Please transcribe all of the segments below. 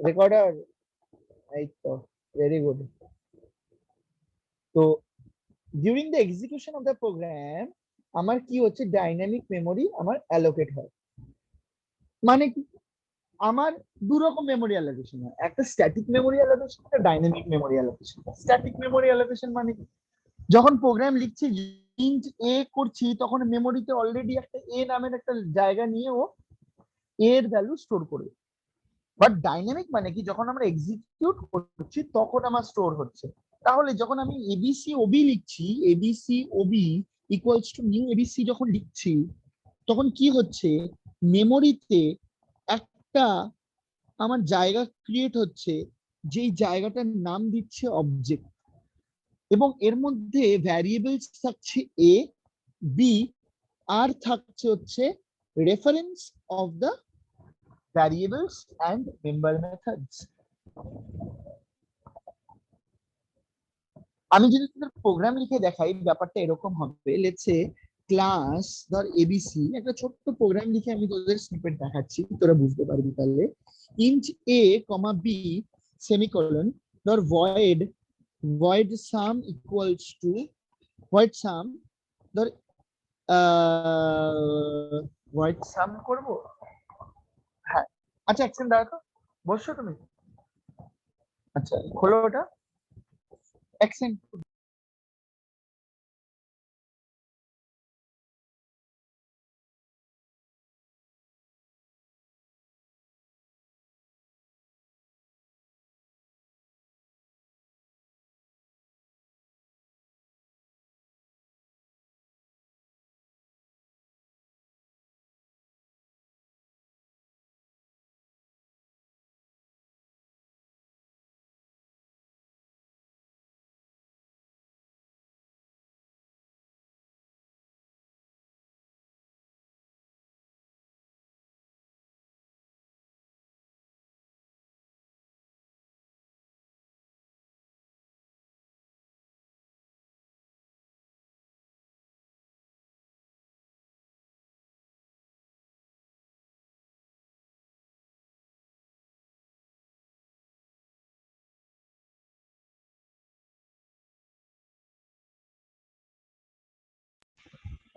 Recorder, এই তো, very good. তো during the execution of the program আমার কি হচ্ছে, ডাইনামিক মেমোরি আমার অ্যালোকেট হয়। মানে কি, আমার দু রকম মেমোরি অ্যালোকেশন হয়, একটা স্ট্যাটিক মেমোরি অ্যালোকেশন, একটা dynamic memory allocation. Static memory allocation মানে কি, যখন প্রোগ্রাম লিখছি, ইন্ট এ করছি, তখন মেমোরিতে অলরেডি একটা এ নামের একটা জায়গা নিয়ে ও এর ভ্যালু স্টোর করবে। বাট ডাইনামিক মানে কি, যখন আমরা এক্সিকিউট করছি তখন আমার স্টোর হচ্ছে। তাহলে যখন আমি এবিসি ওবি লিখছি, ABC OB equals to new ABC যখন লিখছি, তখন কি হচ্ছে, মেমোরিতে একটা আমার জায়গা ক্রিয়েট হচ্ছে, যেই জায়গাটার নাম দিচ্ছে অবজেক্ট, এবং এর মধ্যে ভ্যারিয়েবলস থাকছে এ, বি, আর থাকছে হচ্ছে reference of the variables and member methods. আমি যদি তোদের প্রোগ্রাম লিখে দেখাই, ব্যাপারটা এরকম হবে। লেটস সে ক্লাস ধর এবিসি, একটা ছোট্ট প্রোগ্রাম লিখে আমি তোদের স্নিপেট দেখাচ্ছি, তোরা বুঝতে পারবি তাহলে। ইন্ট এ কমা বি সেমিকোলন, ধর void void sum equals to void sum, ধর void sum করব। হ্যাঁ, আচ্ছা এক সেকেন্ড দাঁড়াও তো, বসছো তুমি? আচ্ছা খোলো ওটা, এক সেকেন্ড।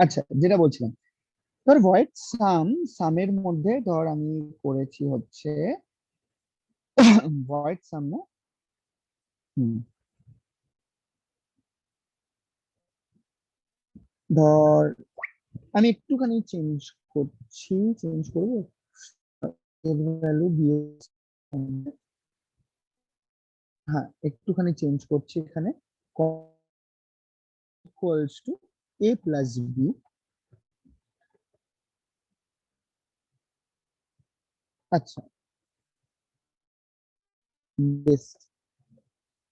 আচ্ছা, যেটা বলছিলাম, ধর ভয়েড সাম, সামের মধ্যে ধর আমি করেছি হচ্ছে ভয়েড সাম না, হুম, ধর আমি একটুখানি চেঞ্জ করছি, চেঞ্জ করবো এর ভ্যালু দিয়ে, হ্যাঁ একটুখানি চেঞ্জ করছি এখানে, equals to a plus B. আচ্ছা, বেশ,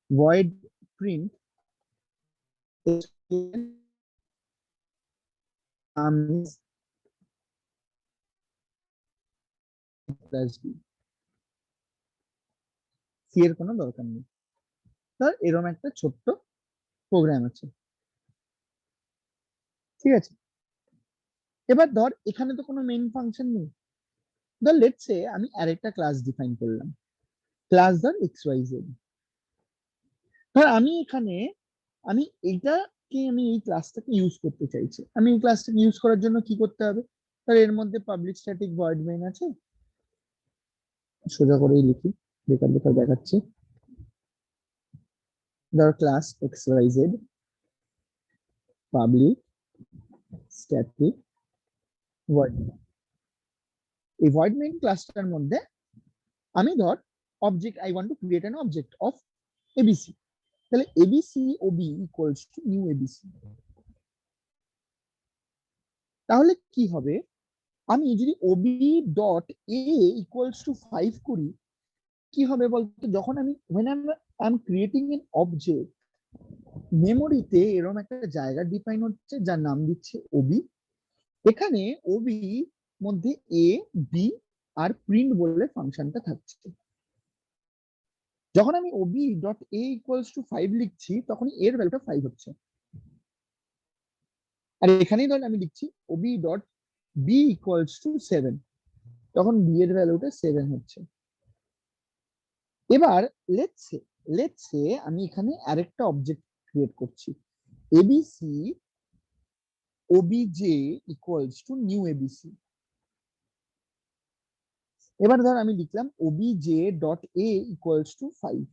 void print plus B, C এর কোনো দরকার নেই। ধর এরকম একটা ছোট্ট প্রোগ্রাম আছে, ঠিক আছে। এবার ধর এখানে তো কোনো মেইন ফাংশন নেই, ধর লেটস সে আমি আরেকটা ক্লাস ডিফাইন করলাম, ক্লাস ধর এক্স ওয়াই জেড। ধর আমি এখানে, আমি এইটাকে, আমি এই ক্লাসটাকে ইউজ করতে চাইছি, আমি এই ক্লাসটাকে ইউজ করার জন্য কি করতে হবে, ধর এর মধ্যে পাবলিক স্ট্যাটিক ভয়েড মেইন আছে, সোজা করেই লিখি, বেকার বেকার দেখাচ্ছি। ধর class X Y Z public static void, এই ভয়েড মেইন ক্লাসটার মধ্যে আমি ধর object, I want to create an object of ABC, তাহলে ABC OB equals to new ABC. তাহলে কি হবে, আমি যদি OB dot A equals to 5 করি, কি হবে বলতো, যখন আমি when I'm creating an object, মেমোরিতে এরকম একটা জায়গা ডিফাইন হচ্ছে যার নাম দিচ্ছে ওবি। এখানে ওবি মধ্যে এ, বি আর প্রিন্ট বলে ফাংশনটা থাকছে। যখন আমি OB dot A equals to 5 লিখছি, তখন এর ভ্যালুটা 5 হচ্ছে। আর এখানেই ধর আমি লিখছি OB dot B equals to 7, তখন বি এর ভ্যালুটা 7 হচ্ছে। এবার লেটস সে আমি এখানে আরেকটা অবজেক্ট ক্রিয়েট করছি, ABC obj equals to new ABC. এবার ধর আমি লিখলাম obj dot a equals to 5,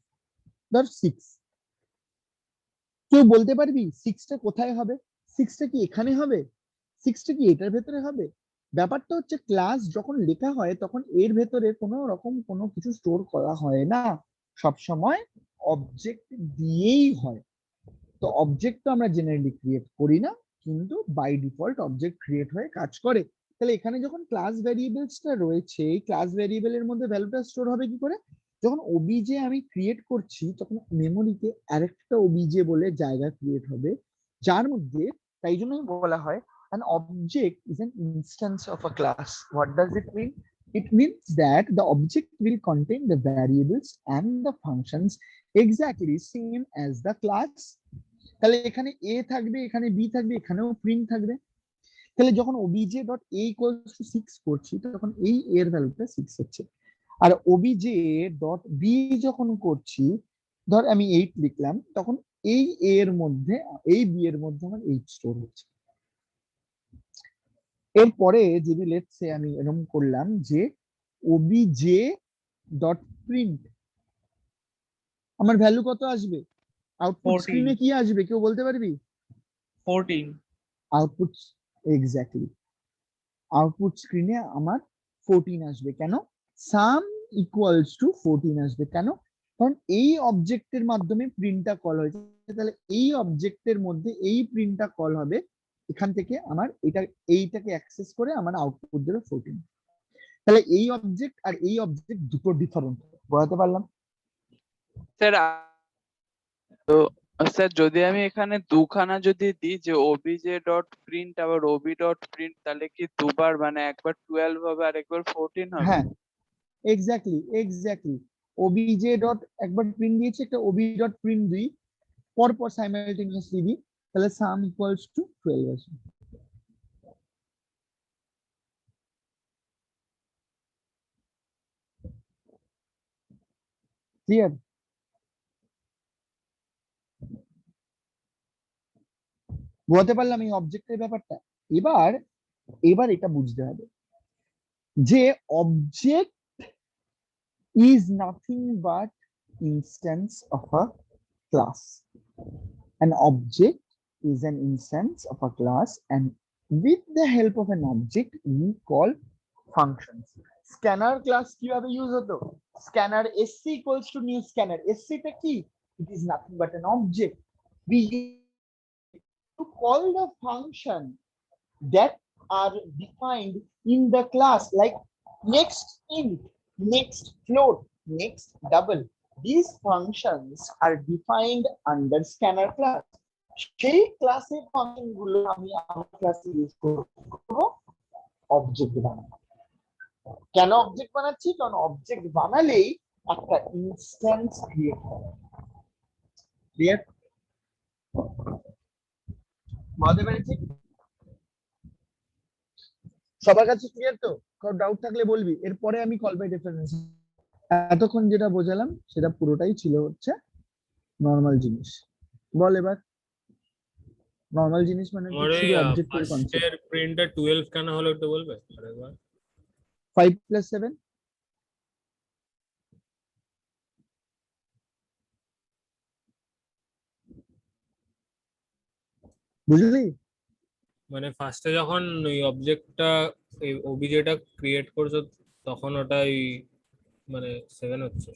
ধর 6। কেউ বলতে পারবি 6টা কোথায় হবে? 6টা কি এখানে হবে? 6টা কি এটার ভেতরে হবে? ব্যাপারটা হচ্ছে ক্লাস যখন লেখা হয় তখন এর ভেতরে কোনো রকম কোনো কিছু স্টোর করা হয় না, সব সময় অবজেক্ট দিয়েই হয়। তো অবজেক্ট তো আমরা জেনারেলি ক্রিয়েট করি না, কিন্তু বাই ডিফল্ট অবজেক্ট ক্রিয়েট হয়ে কাজ করে। তাহলে এখানে যখন ক্লাস ভ্যারিয়েবলসটা রয়েছে, এই ক্লাস ভ্যারিয়েবলের মধ্যে ভ্যালুটা স্টোর হবে কি করে? যখন ওবিজে আমি ক্রিয়েট করছি তখন মেমোরিতে আরেকটা ওবিজে বলে জায়গা ক্রিয়েট হবে, যার মধ্যে, তাই জন্যই বলা হয় an object is an instance of a class. What does it mean? It means that the object will contain the variables and the functions exactly same as the class. তাহলে এখানে এ থাকবে, এখানে বি থাকবে, এখানেও প্রিন্ট থাকবে। তাহলে যখন OBJ dot A equals two 6 করছি তখন এই এর ভ্যালুটা 6 হচ্ছে, আর ওবিজে ডট বি যখন করছি, ধর আমি 8 লিখলাম, তখন এই এর মধ্যে, এই বি এর মধ্যে আমার 8 স্টোর হচ্ছে। এরপরে যদি লেটস সে আমি এরকম করলাম যে ওবিজে ডট প্রিন্ট, আমার ভ্যালু কত আসবে? আউটপুট 14 স্ক্রিনে কি আসবে কেউ বলতে পারবি? 14 আউটপুট, এক্স্যাক্টলি, আউটপুট স্ক্রিনে আমার 14 আসবে। কেন? সাম ইকুয়ালস টু 14 আসবে। কেন? কারণ এই অবজেক্টের মাধ্যমে প্রিন্টটা কল হয়েছে, তাহলে এই অবজেক্টের মধ্যে এই প্রিন্টটা কল হবে, এখান থেকে আমার এইটাকে অ্যাক্সেস করে আমার আউটপুট দেবে 14। তাহলে এই অবজেক্ট আর এই অবজেক্ট দুটো ডিফারেন্ট, বোঝাতে পারলাম? স্যার তো স্যার যদি আমি এখানে দুখানা যদি দিই যে ওবিজে ডট প্রিন্ট আবার ওবি ডট প্রিন্ট, তাহলে কি দুবার মানে একবার 12 হবে আর একবার 14 হবে? হ্যাঁ, এক্স্যাক্টলি ওবিজে ডট একবার প্রিন্ট দিয়েছে, একটা ওবি ডট প্রিন্ট দিই, পরপর সাইমালটেনিয়াসলি দিই, তাহলে সাম ইকুয়ালস টু 12 আসবে। ক্লিয়ার? বোঝাতে পারলাম এই অবজেক্টের ব্যাপারটা? এবার এবার এটা বুঝতে হবে যে object is nothing but instance of a class. An object is an instance of a class, and with the help of an object we call functions. Scanner class কিভাবে ইউজ হতো? Scanner sc equals to new scanner. sc টা কি? It is nothing but an object. We use to call the function that are defined in the class, like next int, next float, next double. These functions are defined under scanner class. সেই ক্লাসের function গুলো আমি আমার ক্লাসে use করব object বানাবো। কেন object বানাচ্ছি? কারণ অবজেক্ট বানালেই একটা ইনস্ট্যান্স ক্রিয়েট হয়। ক্লিয়ার? বুঝতে পেরেছি? সবার কাছে ক্লিয়ার তো? কারো ডাউট থাকলে বলবি, এরপরে আমি কল বাই রেফারেন্স। এতক্ষণ যেটা বোঝালাম সেটা পুরোটাই ছিল হচ্ছে নরমাল জিনিস। বল এবার, নরমাল জিনিস মানে আমার ওই শুধু অবজেক্টের কনসেপ্ট। ফার্স্টের প্রিন্টটা 12 কেন হলো একটু বলবে আরেকবার? 5 + 7 বুঝলি? মানে ফার্স্টে যখন ওই অবজেক্টটা এই ওবিজেটা ক্রিয়েট করছো তখন ওটাই মানে 7 হচ্ছে।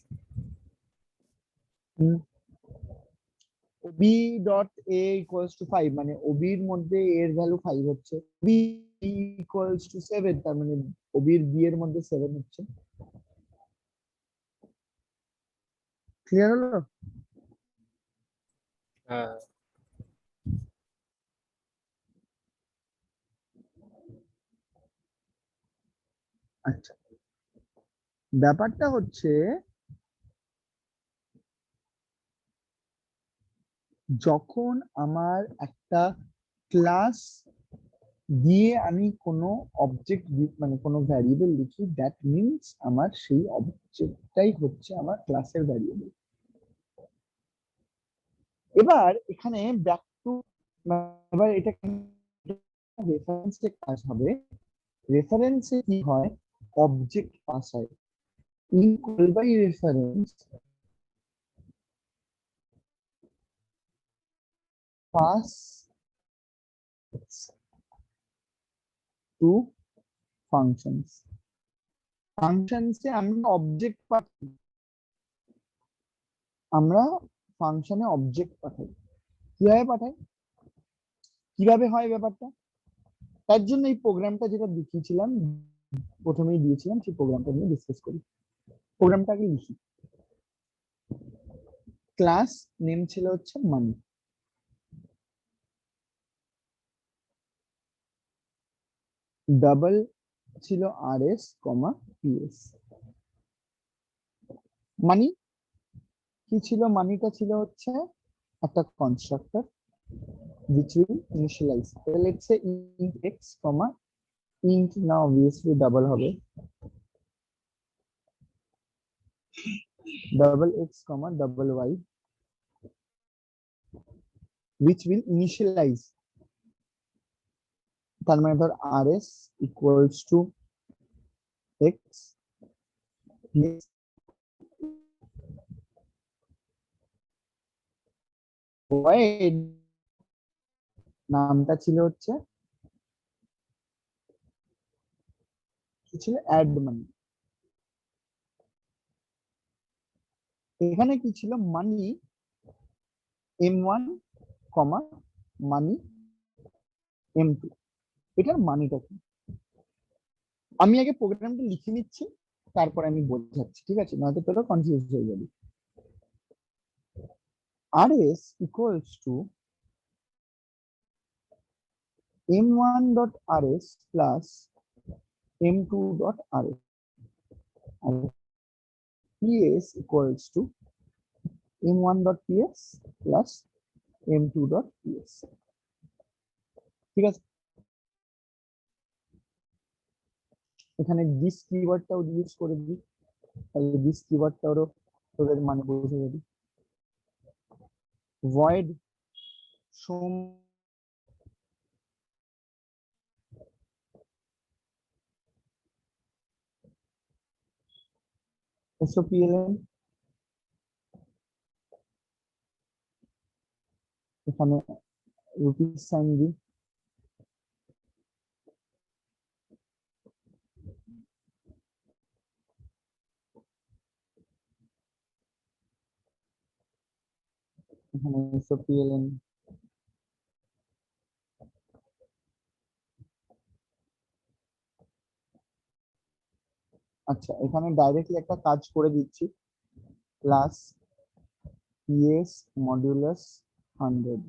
b dot a equals to 5, মানে ob এর মধ্যে a এর ভ্যালু 5 হচ্ছে, b ইকুয়ালস টু 7, তার মানে ob এর b এর মধ্যে 7 হচ্ছে। ক্লিয়ার হলো? হ্যাঁ আচ্ছা, ব্যাপারটা হচ্ছে যখন আমার একটা ক্লাস দিয়ে আমি কোনো অবজেক্ট মানে কোনো ভ্যারিয়েবল লিখি, দ্যাট মিনস আমার সেই অবজেক্টটা এটাই হচ্ছে আমার ক্লাসের ভ্যারিয়েবল। এবার এখানে ব্যাক টু, এবার এটা রেফারেন্সে কাজ হবে। রেফারেন্সে কি হয়, অবজেক্ট পাস হয়। In call by reference pass to functions. ফাংশনসে আমরা অবজেক্ট পাঠাই, আমরা ফাংশনে অবজেক্ট পাঠাই। কিভাবে পাঠাই, কিভাবে হয় ব্যাপারটা, তার জন্য এই প্রোগ্রামটা যেটা দেখিয়েছিলাম প্রথমেই দিয়েছিলাম, সেই প্রোগ্রামটা নিয়ে ডিসকাস করি। প্রোগ্রামটা আগে লিখি। ক্লাস নেম ছিল হচ্ছে মানি, ডাবল ছিল rs, ps। মানি কি ছিল, মানিটা ছিল হচ্ছে একটা constructor which will initialize, let's say int x, int, now obviously double হবে, double x, double y, which will initialize, তার মানে ধর rs equals to x plus void নামটা ছিল হচ্ছে কি ছিল, অ্যাড মানি। এখানে কি ছিল, মানি m1, মানি m2। এটার মানিটা কি, আমি আগে প্রোগ্রামটা লিখে নিচ্ছি, তারপর আমি বোঝাচ্ছি, ঠিক আছে, নয়তো তোরা কনফিউজ হয়ে যাবি। rs equals to m1.rs plus m2.rs, and ps equals to m1.ps plus m2.ps, ঠিক আছে। এখানে দিস কিওয়ার্ডটাও ইউজ করে দিই, তাহলে দিস কিওয়ার্ডটাও তোদের মানে বুঝে যাবি। void show sopln, এখানে রুপিস সাইন দিই, এখানে sopln, আচ্ছা এখানে ডাইরেক্টলি একটা কাজ করে দিচ্ছি, প্লাস ps মডুলাস 100,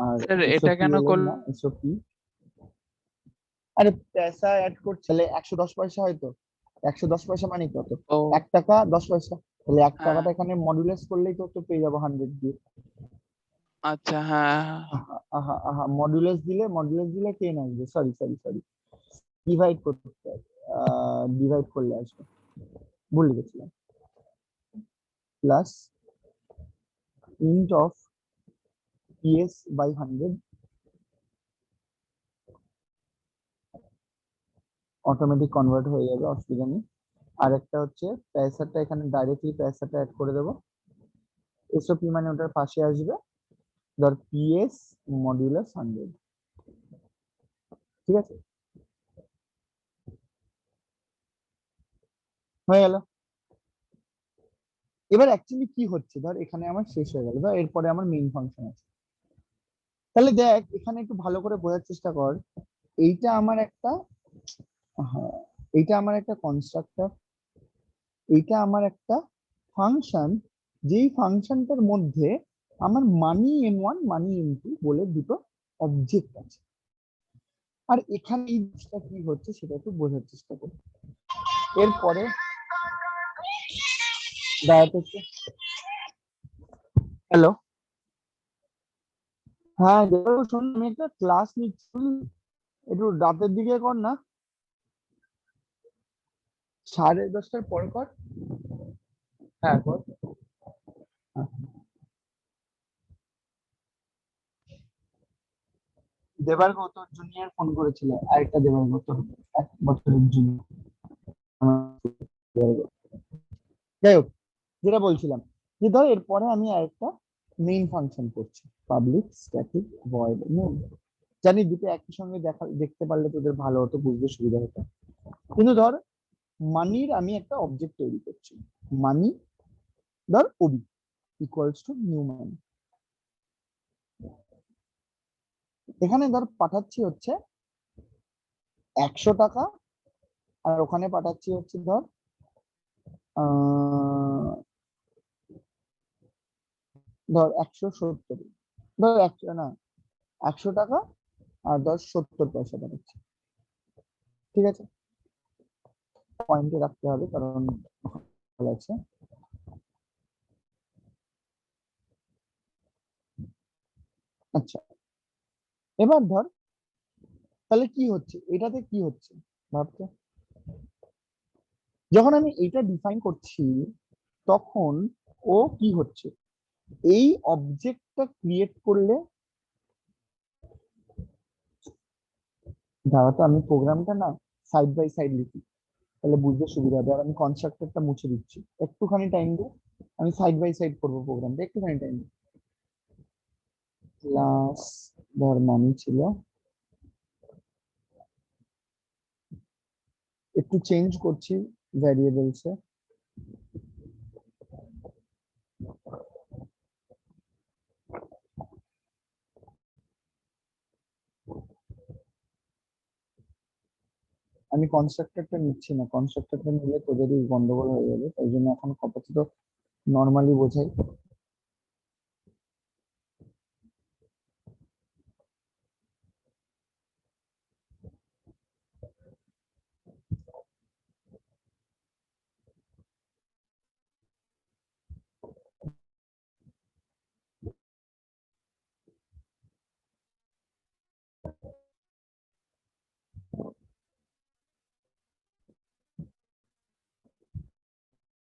আর স্যার এটা কেন sopln না sop, আরে পয়সা অ্যাড করছে, তাহলে 110 পয়সা হয়তো, 110 পয়সা মানে কত, ও 1 টাকা 10 পয়সা, তাহলে 1 হ্যাঁ, টাকাটা এখানে মডুলাস করলেই তো পেয়ে যাবো 100 দিয়ে। আচ্ছা হ্যাঁ, মডুলাস দিলে 10 আসবে, সরি সরি সরি, ডিভাইড করতে হবে, ডিভাইড করলে আসবে, ভুল লিখেছিলাম। Plus int of ps by 100, automatic convert হয়ে যাবে, অসুবিধা নেই। আর একটা হচ্ছে পয়সাটা, এখানে ডাইরেক্টলি পয়সাটা অ্যাড করে দেবো, এসওপি মানে ওটার পাশে আসবে, ধর ps মডুলাস 100, ঠিক আছে, হয়ে গেল। এবার অ্যাকচুয়ালি কি হচ্ছে, ধর এখানে আমার শেষ হয়ে গেল, ধর এরপরে আমার মেইন ফাংশন আছে, তাহলে দেখ এখানে একটু ভালো করে বোঝার চেষ্টা কর, এইটা আমার একটা, হ্যাঁ এইটা আমার একটা কনস্ট্রাক্টর, এইটা আমার একটা ফাংশন, যেই ফাংশনটার মধ্যে আমার মানি m1 মানি m2 বলে দুটো অবজেক্ট আছে। আর এখানে এই জিনিসটা কি হচ্ছে সেটা একটু বোঝার চেষ্টা করি। এরপরে হ্যালো, হ্যাঁ শোন, আমি একটা ক্লাস নিচ্ছি, একটু রাতের দিকে কর না, 10:30টার পর কর। হ্যাঁ কর। হ্যাঁ। দেবার্গ তোর জুনিয়র ফোন করেছিল, আরেকটা দেবার্গ তোর 1 বছরের জুনিয়র। যাই হোক, যেটা বলছিলাম যে ধর এরপরে আমি আরেকটা মেইন ফাংশন করছি, পাবলিক স্ট্যাটিক ভয়েড মেইন। জানি দুটো একই সঙ্গে দেখতে পারলে তোদের ভালো হতো, বুঝতে সুবিধা হতো। কিন্তু ধর মানির আমি একটা অবজেক্ট তৈরি করছি, মানি ধর ওবি ইকুয়ালস টু নিউ মানি। এখানে ধর পাঠাচ্ছি হচ্ছে 100 টাকা, আর ওখানে পাঠাচ্ছি হচ্ছে ধর ধর 170, ধর 100 না 100 টাকা আর ধর 70 পয়সা পাঠাচ্ছি। ঠিক আছে, পয়েন্টে রাখতে হবে কারণ ভালো আছে। আচ্ছা, এবার ধর তাহলে কি হচ্ছে, এটাতে কি হচ্ছে ভাবতে, যখন আমি এটা ডিফাইন করছি তখন ও কি হচ্ছে, এই অবজেক্টটা ক্রিয়েট করলে, দাঁড়া তো আমি প্রোগ্রামটা না সাইড বাই সাইড লিখি, তাহলে বুঝতে সুবিধা হবে। আর আমি কনস্ট্রাক্টরটা মুছে দিচ্ছি, একটুখানি টাইম দে, আমি সাইড বাই সাইড করবো প্রোগ্রামটা, একটুখানি টাইম দে। ক্লাস ধর মানি ছিল, একটু চেঞ্জ করছি ভ্যারিয়েবলসে। আমি কনস্ট্রাক্টরটা নিচ্ছি না, কনস্ট্রাক্টরটা নিলে তোদেরই গন্ডগোল হয়ে যাবে, তাই জন্য এখন আপাতত নর্মালি বোঝাই।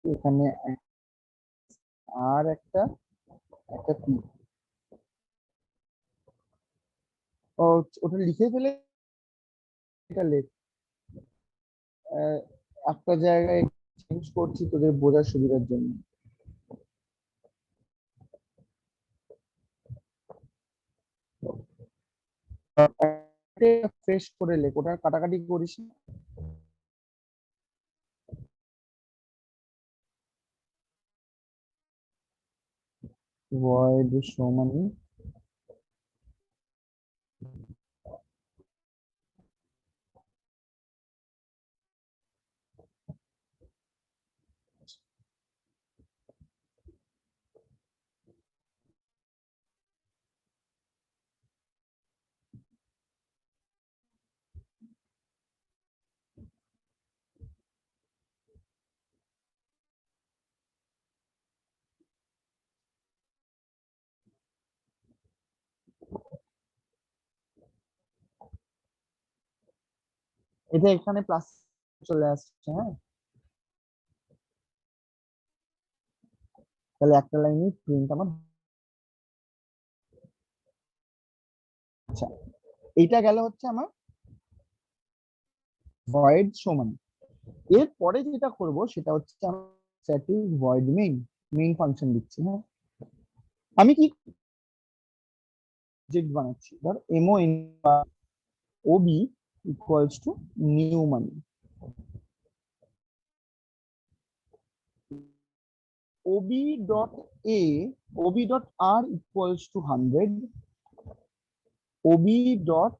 এখানে আর একটা একটা পি, ও ওটা লিখে ফেলে, এটা লেখ, একটা জায়গায় চেঞ্জ করছি তোদের বোঝার সুবিধার জন্য। ফ্রেশ করে লেখ, ওটা কাটাকাটি করিস না। void show money, এটা এখানে প্লাস চলে আসছে। হ্যাঁ, তাহলে একটা লাইনে প্রিন্ট আমার। আচ্ছা, এইটা গেল হচ্ছে আমার ভয়েড সমান। এরপরে যেটা করব সেটা হচ্ছে static void main, main function দিচ্ছি। হ্যাঁ, আমি কি অবজেক্ট বানাচ্ছি, ধর MO OB equals to new money, OB dot A, OB dot R equals to 100, OB dot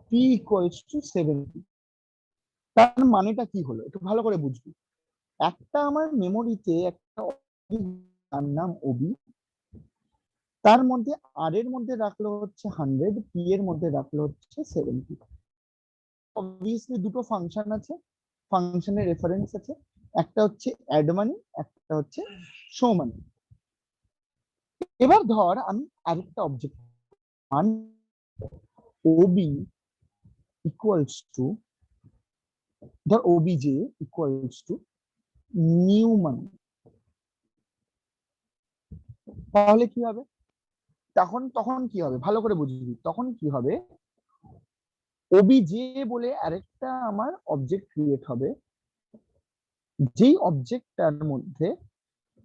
P equals to 70। তার মানেটা কি হলো একটু ভালো করে বুঝবি। একটা আমার মেমোরিতে একটা তার নাম ওবি, তার মধ্যে আর এর মধ্যে রাখলো হচ্ছে 100, পি এর মধ্যে রাখলো হচ্ছে 70। অবভিয়াসলি দুটো ফাংশন আছে, ফাংশনের রেফারেন্স আছে, একটা হচ্ছে অ্যাড মানি, একটা হচ্ছে শো মানি। এবার ধর আমি আরেকটা অবজেক্ট ওবি ইকুয়ালস টু, ধর obj ইকুয়ালস টু নিউম্যান, তাহলে কি হবে? তখন তখন কি হবে ভালো করে বুঝবি। তখন কি হবে, obj বলে আরেকটা আমার অবজেক্ট ক্রিয়েট হবে, যেই অবজেক্টটার মধ্যে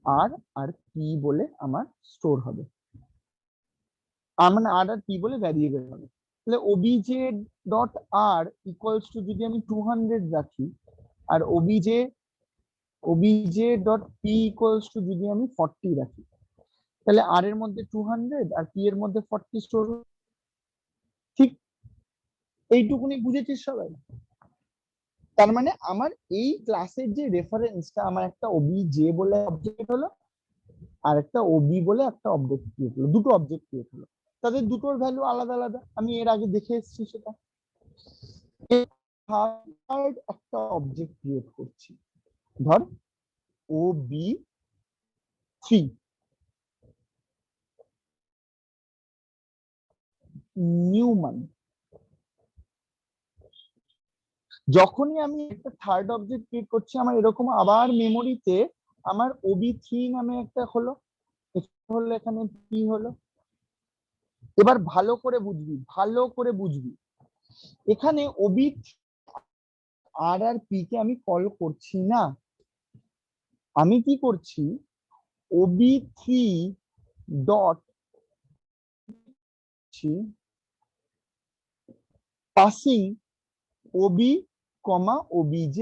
আর আর পি বলে আমার স্টোর হবে, মানে আর আর পি বলে ভ্যারিয়েবল হবে। তাহলে obj dot R equals to যদি আমি 200 রাখি, আর obj dot P equals to যদি আমি 40 রাখি, তাহলে আর এর মধ্যে 200 আর পি এর মধ্যে 40 স্টোর। ঠিক এইটুকুনি বুঝেছিস সবাই? তার মানে আমার এই ক্লাসের যে রেফারেন্সটা, আমার একটা obj বলে অবজেক্ট হলো, আর একটা ob বলে একটা অবজেক্ট ক্রিয়েট হলো, দুটো অবজেক্ট ক্রিয়েট হলো, তাদের দুটোর ভ্যালু আলাদা আলাদা, আমি এর আগে দেখে এসেছি সেটা। একটা অবজেক্ট ক্রিয়েট করছি, ধর ob3 নিউম্যান। যখনই আমি একটা থার্ড অবজেক্ট ক্রিয়েট করছি, আমার এরকম আবার মেমোরিতে আমার ob3 নামে একটা হলো, এখানে পি হলো। এবার ভালো করে বুঝবি, ভালো করে বুঝবি, এখানে ob আর আর পি কে আমি কল করছি না, আমি কি করছি, ob3 ডট পাসিং ob কমা obj।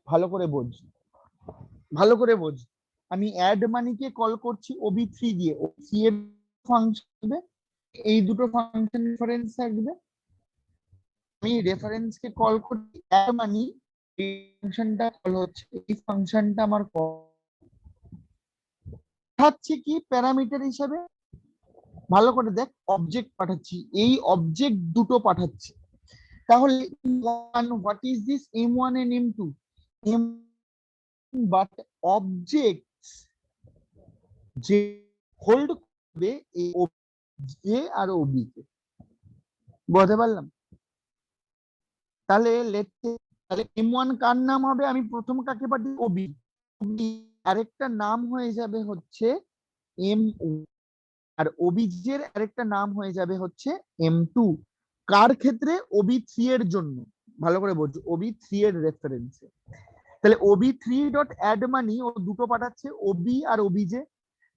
ভালো করে বোঝ, ভালো করে বোঝ, আমি অ্যাড মানিকে কল করছি ob3 দিয়ে, ob3 এর ফাংশন, এই দুটো ফাংশন রেফারেন্স থাকবে, আমি রেফারেন্স কে কল করছি অ্যাড মানি, এই ফাংশনটা কল হচ্ছে, এই ফাংশনটা আমার পাঠাচ্ছি কি প্যারামিটার হিসাবে, ভালো করে দেখ, অবজেক্ট পাঠাচ্ছি, এই অবজেক্ট দুটো পাঠাচ্ছি। তাহলে what is this m1 and m2, but object যে হোল্ড করবে এই যে আর ওবি কে, বুঝতে পারলাম? তাহলে তাহলে m1 কার নাম হবে, আমি প্রথম কাকে পাঠিয়ে ওবি, আরেকটা নাম হয়ে যাবে হচ্ছে m, আর obj এর আরেকটা নাম হয়ে যাবে হচ্ছে m2। কার ক্ষেত্রে? ob3 এর জন্য, ভালো করে বোঝো, ob3 এর রেফারেন্সে। তাহলে ob3 ডট অ্যাড মানি ও দুটো পাঠাচ্ছে, ob আর obj।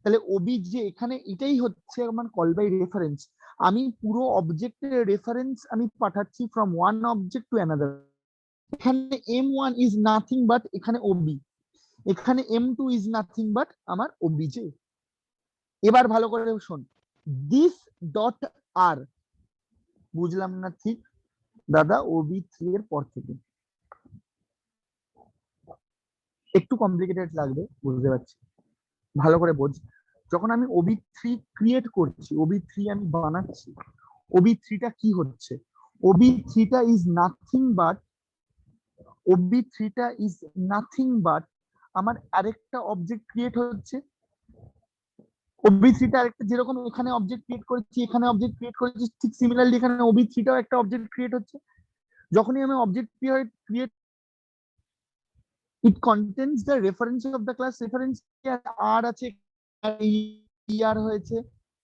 তাহলে obj এখানে এটাই হচ্ছে আমার কল বাই রেফারেন্স, আমি পুরো অবজেক্টের রেফারেন্স আমি পাঠাচ্ছি from one object to another. এখানে m1 ইজ নাথিং বাট এখানে ob, এখানে m2 ইজ নাথিং বাট আমার obj। এবার ভালো করে শোন, দিস ডট আর, বুঝলাম না ঠিক দাদা, ob3 এর পর থেকে একটু কমপ্লিকেটেড লাগবে, বুঝতে পারছি, ভালো করে বোঝ। যখন আমি ob3 ক্রিয়েট করছি, ob3 আমি বানাচ্ছি, ob3 টা কি হচ্ছে, ob3 টা ইজ নাথিং বাট, ob3 টা ইজ নাথিং বাট আমার আরেকটা অবজেক্ট ক্রিয়েট হচ্ছে, ob3 টা আরেকটা, যেরকম এখানে অবজেক্ট ক্রিয়েট করেছি, এখানে অবজেক্ট ক্রিয়েট করেছি, ঠিক সিমিলারলি এখানে ob3 টাও একটা অবজেক্ট ক্রিয়েট হচ্ছে। যখনই আমি object create, it contains the reference of the class, reference আর আছে, এই আর হয়েছে,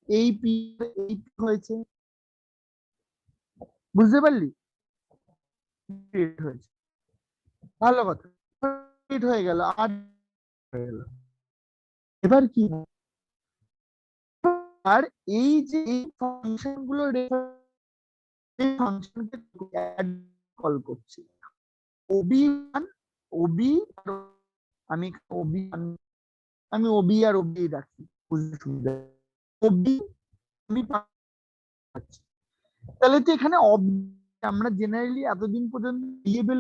এই পি হয়েছে, বুঝতে পারলি? ক্রিয়েট হয়েছে, ভালো কথা, ক্রিয়েট হয়ে গেল, আর হয়ে গেল। এবার কি, আর এই যে এই ফাংশন গুলো এই ফাংশনকে কল করছি, ob1 ob, আমি আমি ob আর ob রাখি, বুঝতে সুবিধা, ob আমি পাচ্ছি। তাহলে তো এখানে আমরা জেনারেলি এতদিন পর্যন্ত ভেরিয়েবল,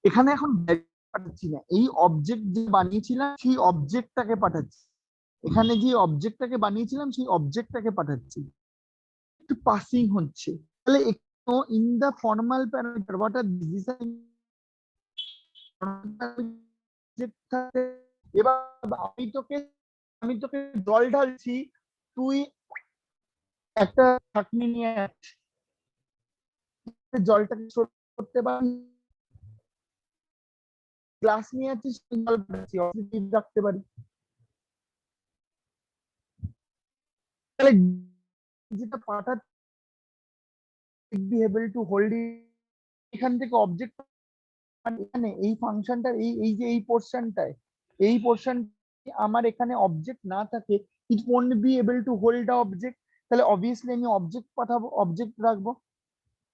এখানে এখন পাঠাচ্ছি না, এই অবজেক্ট যে বানিয়েছিলাম সেই অবজেক্টটাকে পাঠাচ্ছি, এখানে যে অবজেক্টটাকে বানিয়েছিলাম সেই অবজেক্টটাকে পাঠাচ্ছি, একটু পাসিং হচ্ছে। তাহলে in the formal parameter what are this, এবার আমি তোকে জল ঢালছি, তুই একটা ছাঁকনি নিয়ে জলটাকে স্টোর করতে পারি, গ্লাস নিয়ে আছিস জল পাঠাচ্ছি অক্সিজেন রাখতে পারি। তাহলে যেটা পাঠাচ্ছি be able to hold it, এখান থেকে অবজেক্ট এখানে এই ফাংশনটার এই যে এই পোর্শনটায় এই পোর্শন আমার এখানে অবজেক্ট না থাকে, ইট won't be able to hold the object, তাহলে অবভিয়াসলি আমি অবজেক্ট পাঠাবো, অবজেক্ট রাখবো।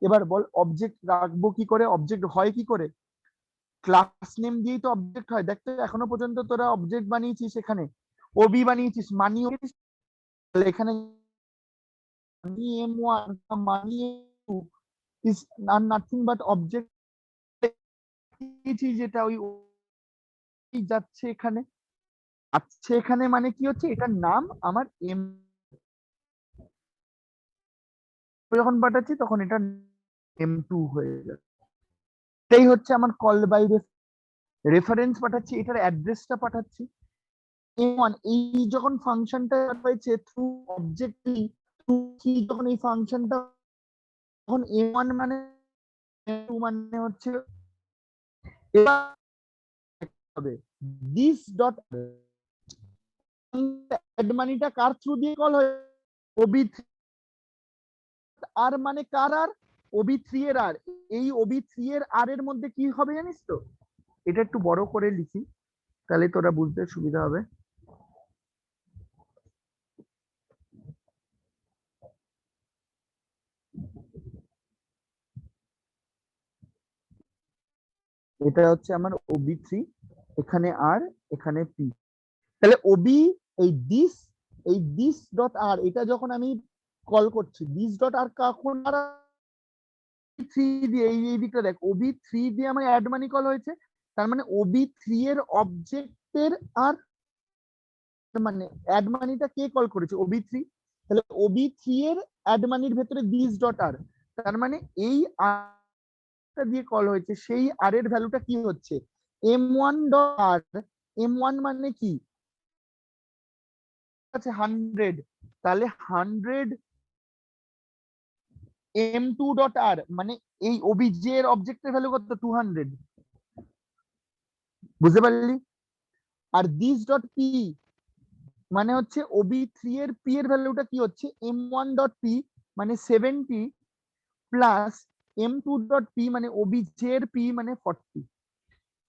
এবার বল অবজেক্ট রাখবো কি করে, অবজেক্ট হয় কি করে? ক্লাস নেম দিয়েই তো অবজেক্ট হয়। দেখতে এখনো পর্যন্ত তোরা অবজেক্ট বানিয়েছিস, এখানে ওবি বানিয়েছিস, মানি তাহলে এখানে মানি m1 money m2 is nothing but object, যেটা ওই যাচ্ছে এখানে আছে, এখানে মানে কি হচ্ছে, এটার নাম আমার এম, যখন পাঠাচ্ছি তখন এটা m2 হয়ে যাবে। এটাই হচ্ছে আমার কল বাই রেফারেন্স পাঠাচ্ছি, এটার অ্যাড্রেসটা পাঠাচ্ছি m1। এই যখন ফাংশনটা হয়েছে থ্রু অবজেক্ট থ্রু কি, যখন এই ফাংশনটা তখন m1 মানে m2 মানে হচ্ছে এবার হবে দিস ডট অ্যাড মানিটা কার থ্রু দিয়ে কল হয়, ওবি3 আর মানে কার আর, ওবি3 এর আর। এই ওবি3 এর আর এর মধ্যে কি হবে জানিস তো, এটা একটু বড় করে লিখি তাহলে তোরা বুঝতে সুবিধা হবে। এটা হচ্ছে আমার ওবি3, এখানে আর এখানে পি, তাহলে ওবি এই দিস ডট আর, এটা যখন আমি কল করছি দিস ডট আর, কখন আর 3 দিয়ে এই দিকটা দেখ, ওবি3 দিয়ে আমার অ্যাড মানি কল হয়েছে, তার মানে ওবি3 এর অবজেক্টের আর মানে অ্যাড মানিটা কে কল করেছে, ওবি3। তাহলে ওবি3 এর অ্যাড মানির ভেতরে দিস ডট আর, তার মানে এই আর দিয়ে কল হয়েছে, সেই আর এর ভ্যালুটা কি হচ্ছে m1 ডট আর। m1 মানে কি আছে 100, তাহলে 100 m2 ডট আর মানে এই ওবিজে এর অবজেক্টের ভ্যালু কত 200, বুঝতে পারলি? আর দিস ডট পি মানে হচ্ছে ওবি3 এর পি এর ভ্যালুটা কি হচ্ছে m1 ডট পি মানে 70 প্লাস m2 ডট পি মানে ওবিজে এর পি মানে 40।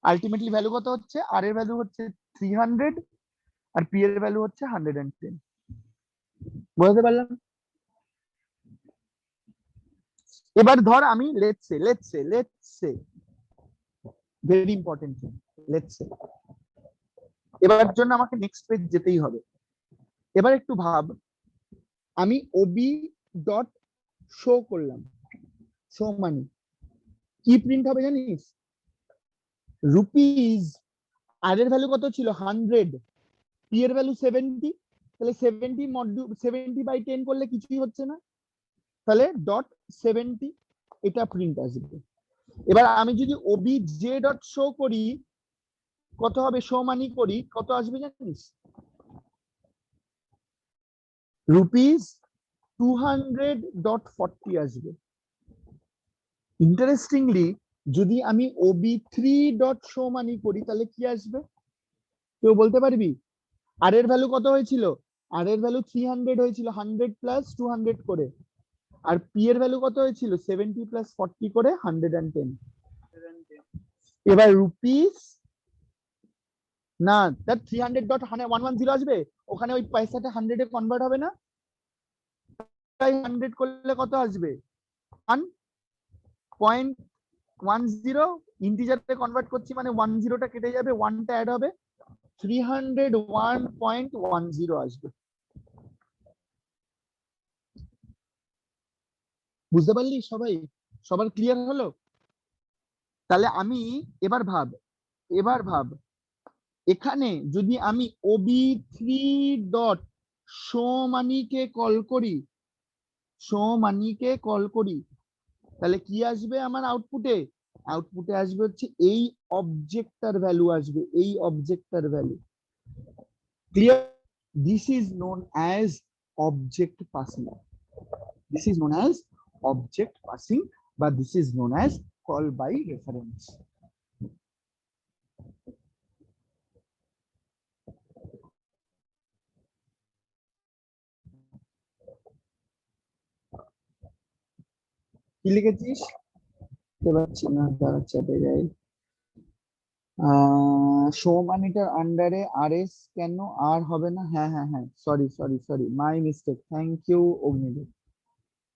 আলটিমেটলি ভ্যালু কত হচ্ছে, আর এর ভ্যালু হচ্ছে 300 আর পি এর ভ্যালু হচ্ছে 110। বুঝতে পারলাম? এবার ধর আমি let's say very important thing, let's say এবার জন্য আমাকে নেক্সট পেজ যেতেই হবে। এবার একটু ভাব, আমি ওবি ডট শো করলাম, শো মানি কি প্রিন্ট হবে জানিস, রুপিস। আর এর ভ্যালু কত ছিল 100, পি এর ভ্যালু 70, তাহলে 70 মডিউল 70/10 করলে কিছুই হচ্ছে না, তাহলে ডট 70 এটা প্রিন্ট আসবে। এবার আমি যদি ওবিজে ডট শো করি কত হবে, শো মানি করি কত আসবে জানিস, রুপিস 200.40 আসবে। ইন্টারেস্টিংলি যদি আমি ওবি3 ডট শো মানি করি তাহলে কি আসবে, কেউ বলতে পারবি? আর এর ভ্যালু কত হয়েছিল, আর এর ভ্যালু 300 হয়েছিল, 100 প্লাস 200 করে, আর পি এর ভ্যালু কত হয়েছিল 70 প্লাস 40 করে 110। এবার রুপিস না, দ্যাট 300.110 আসবে, ওখানে ওই পয়সাটা 100 এ কনভার্ট হবে না, তাই 100 করলে কত আসবে 1.10, ইন্টিজারে কনভার্ট করছি মানে 10টা কেটে যাবে, 1টা অ্যাড হবে, 301.10 আসবে। বুঝতে পারলি সবাই, সবার ক্লিয়ার হলো? তাহলে আমি এবার ভাব এখানে যদি আমি ওবি3 ডট শো মানিকে কল করি তাহলে কি আসবে আমার আউটপুটে, আসবে হচ্ছে এই অবজেক্টটার ভ্যালু আসবে, এই অবজেক্টটার value. Clear? This is known as object passing, but this is known as call by reference. কি লিখেছিস? বুঝতে পারছি না, দাঁড়া চেপে যাই। সৌমানিটার আন্ডারে আরএস কেন আর হবে না? হ্যাঁ হ্যাঁ হ্যাঁ, sorry sorry sorry, my mistake, thank you Agnidev.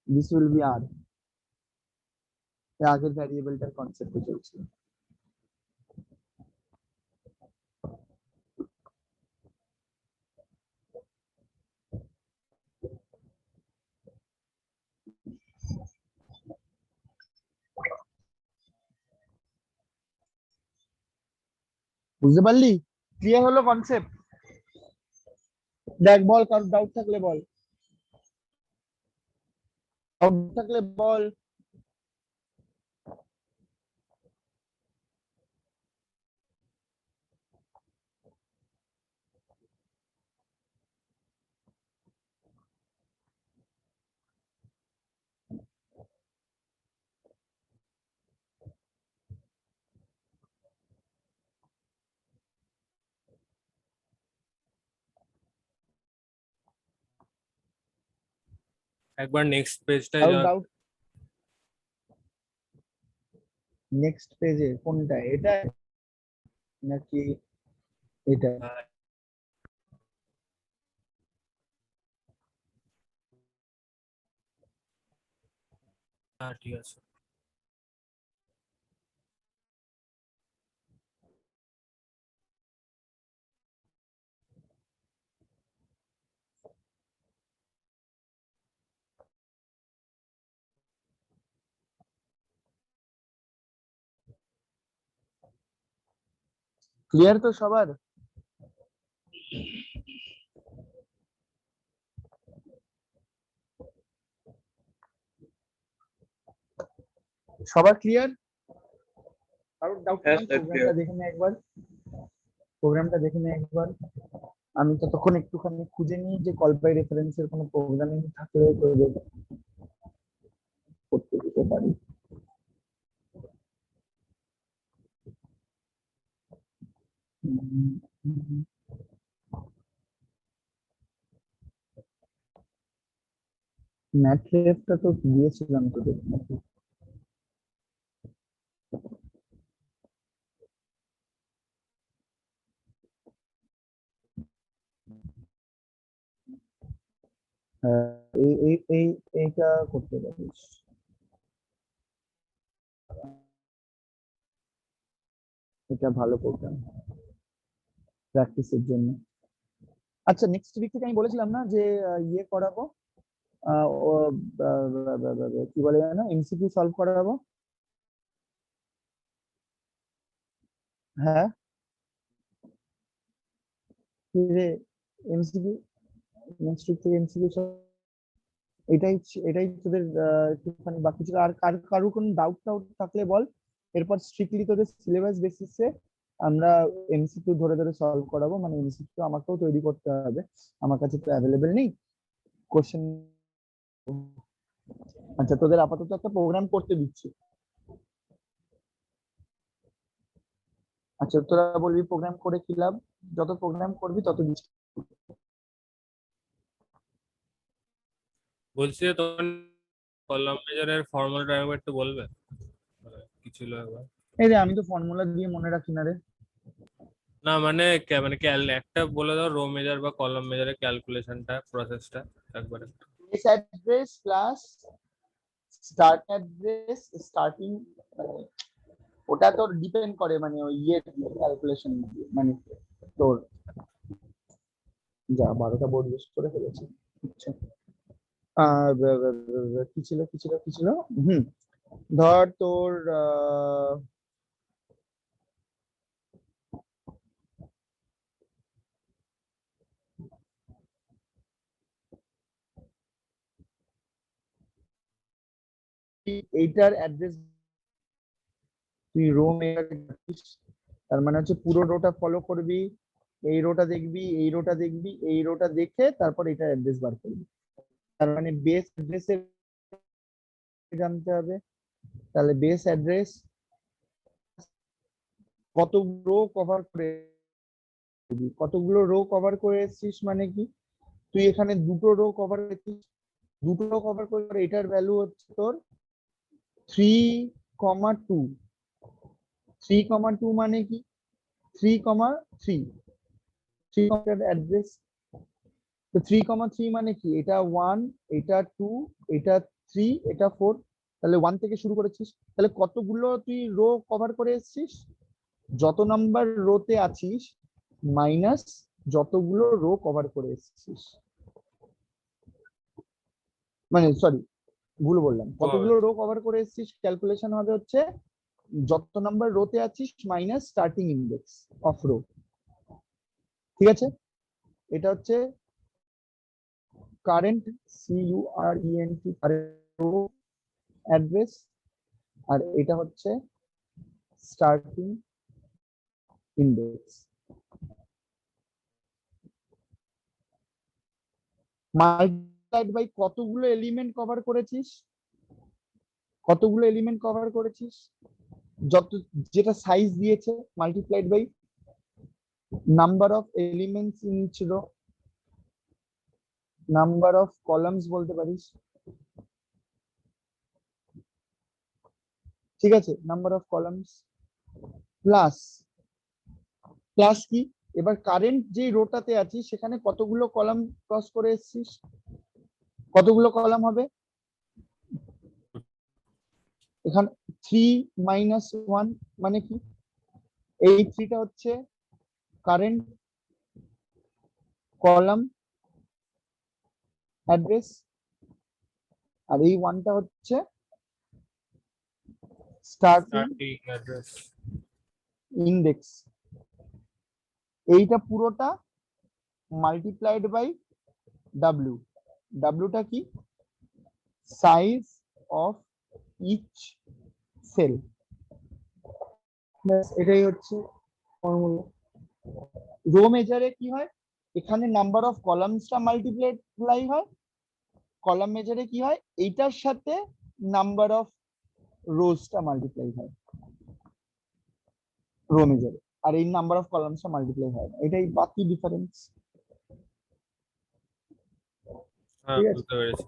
This will be আর, আগের ভ্যারিয়েবলটার কনসেপ্টে চলছিল। বুঝতে পারলি? ক্লিয়ার হলো কনসেপ্ট? দেখ বল, কারোর ডাউট থাকলে বল, ডাউট থাকলে বল। একবার নেক্সট পেজটায় কারোর যা। ডাউট? নেক্সট পেজে কোনটা, এটা নাকি এটা? হ্যাঁ ঠিক আছে। ক্লিয়ার তো সবার? সবার ক্লিয়ার? কারোর ডাউট Yes, নেই? sir, প্রোগ্রামটা দেখে নে একবার, প্রোগ্রামটা দেখে নে একবার। আমি ততক্ষণ একটুখানি খুঁজে নিই যে কল বাই রেফারেন্সের কোনো প্রোগ্রামিং থাকলে তোদের করতে দিতে পারি। ম্যাট্রিক্সটা তো দিয়েছিলাম তোদের নাকি? এই এই এই এইটা করতে পারিস, এটা ভালো প্রোগ্রাম প্র্যাকটিসের জন্য। আচ্ছা, নেক্সট উইক থেকে আমি বলেছিলাম না যে ইয়ে করাবো, কি বলে জানো, এমসিকিউ সলভ করাবো। হ্যাঁ, কি রে, এমসিকিউ নেক্সট উইক থেকে এমসিকিউ, এটাই এটাই তোদের একটুখানি বাকি ছিল। আর কারোর কোনো ডাউট টাউট থাকলে বল, এরপর স্ট্রিক্টলি তোদের সিলেবাস বেসিসে আমরা এমসিকিউ ধরে ধরে সলভ করাবো। মানে এমসিকিউ আমাকেও তৈরি করতে হবে, আমার কাছে তো অ্যাভেলেবেল নেই কোশ্চেন। আচ্ছা, তোদের আপাতত একটা প্রোগ্রাম করতে দিচ্ছি। আচ্ছা, তোরা বলবি প্রোগ্রাম করে কি লাভ? যত প্রোগ্রাম করবি তত বেশি। বলছি যে তখন কলাম মেজারের ফর্মুলাটা একবার একটু বলবে কি ছিল একবার? এই রে, আমি তো ফর্মুলা দিয়ে মনে রাখি না রে। না মানে মানে একটা বলে দাও, রো মেজার বা কলাম মেজারের ক্যালকুলেশনটা, প্রসেসটা একবার একটু। Base address plus start address, starting, ওটা তোর ডিপেন্ড করে মানে ওই ইয়ে ক্যালকুলেশন, মানে তোর যা 12টা বোর্ড ইউজ করে ফেলেছি। আচ্ছা, কি ছিল কি ছিল কি ছিল, ধর তোর এইটার অ্যাড্রেস তুই রো মেজার, তার মানে হচ্ছে পুরো রোটা ফলো করবি, এই রোটা দেখবি, এই রোটা দেখবি, এই রোটা দেখে তারপর এটার অ্যাড্রেস বার করবি। তার মানে বেস অ্যাড্রেসের জানতে হবে, তাহলে বেস অ্যাড্রেস কতগুলো কভার করে কতগুলো রো কভার করে এসেছিস মানে কি তুই এখানে দুটো রো কভার করেছিস দুটো রো কভার করে এটার ভ্যালু হচ্ছে তোর 3,2 3,2 মানে কি 3,3 3 অ্যাড্রেস তো 3,3 মানে কি এটা 1 এটা 2 এটা 3 এটা 4 তাহলে 1 থেকে শুরু করেছিস তাহলে কতগুলো তুই রো কভার করে এসেছিস যত নাম্বার রোতে আছিস মাইনাস যতগুলো রো কভার করে এসেছিস মানে সরি ভুল বললাম কতগুলো রো কভার করে এসেছিস ক্যালকুলেশন হবে হচ্ছে যত নাম্বার রোতে আছিস minus starting index of row ঠিক আছে এটা হচ্ছে কারেন্ট CURENT রো অ্যাড্রেস আর এটা হচ্ছে স্টার্টিং ইন্ডেক্স মাল্টিপ্লাইড বাই কতগুলো এলিমেন্ট কভার করেছিস যত যেটা সাইজ দিয়েছে multiplied by number of elements in each row number of columns বলতে পারিস ঠিক আছে নাম্বার অফ কলামস প্লাস কি এবার কারেন্ট যে রোটাতে আছিস সেখানে কতগুলো কলাম ক্রস করে এসেছিস কতগুলো কলাম হবে এখানে 3 মাইনাস 1 মানে কি এই 3টা হচ্ছে কারেন্ট কলাম অ্যাড্রেস আর এই 1টা হচ্ছে স্টার্টিং অ্যাড্রেস ইন্ডেক্স এইটা পুরোটা মাল্টিপ্লাইড বাই ডাব্লিউ ডাব্লিউটা কি সাইজ অফ ইচ সেল এটাই হচ্ছে ফর্মুলা রো মেজারে কি হয় এখানে নাম্বার অফ কলামসটা মাল্টিপ্লাই হয় কলাম মেজারে কি হয় এইটার সাথে নাম্বার অফ রোজটা মাল্টিপ্লাই হয় রো মেজারে আর এই নাম্বার অফ কলামসটা মাল্টিপ্লাই হয় না এটাই বাকি ডিফারেন্স হ্যাঁ বুঝতে পেরেছি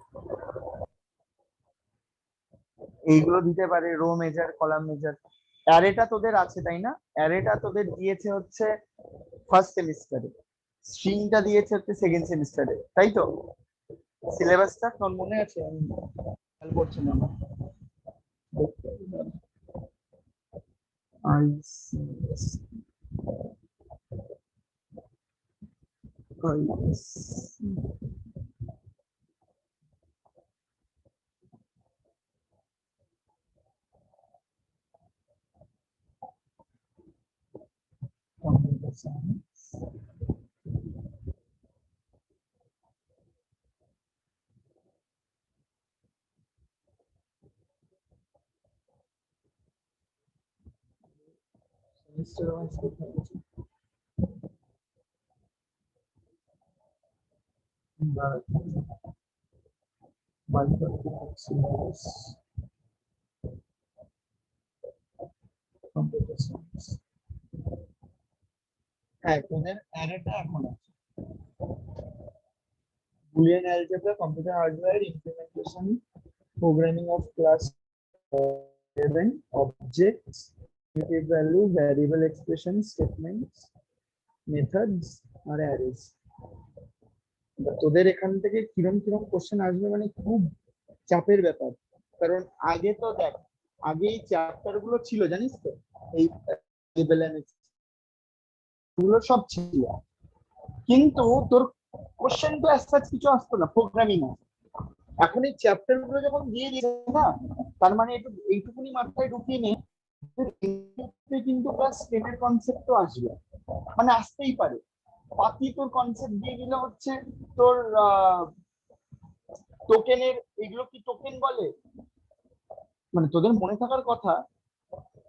এইগুলো দিতে পারে রো মেজার কলাম মেজার অ্যারেটা তোদের আছে তাই না অ্যারেটা তোদের দিয়েছে হচ্ছে ফার্স্ট সেমিস্টারে স্ট্রিংটা দিয়েছে হচ্ছে সেকেন্ড সেমিস্টারে তাই তো সিলেবাসটা তোর মনে আছে আমি খেয়াল করছি না computer science semester wise কোথায় আছে syllabus computer science হ্যাঁ তোদের অ্যারেটা এখন আছে Boolean algebra, computer hardware, implementation, programming of class 11, objects, unit value, variable expressions, statements, methods, R arrays. তোদের এখান থেকে কিরম কোশ্চেন আসবে মানে খুব চাপের ব্যাপার কারণ আগে তো দেখ আগে এই চ্যাপ্টার গুলো ছিল জানিস তো এই গুলো সব ছিল কিন্তু তোর কোশ্চেন তো অ্যাজ সাচ কিছু আসতো না প্রোগ্রামিং এখন এই চ্যাপ্টার গুলো যখন দিয়ে দিয়েছে না তার মানে একটু এইটুকুনি মাথায় ঢুকিয়ে নে কিন্তু ক্লাস 10 এর কনসেপ্ট তো আসবে মানে আসতেই পারে বাকি তোর কনসেপ্ট দিয়ে দিলে হচ্ছে তোর টোকেনের এগুলো কি টোকেন বলে মানে তোদের মনে থাকার কথা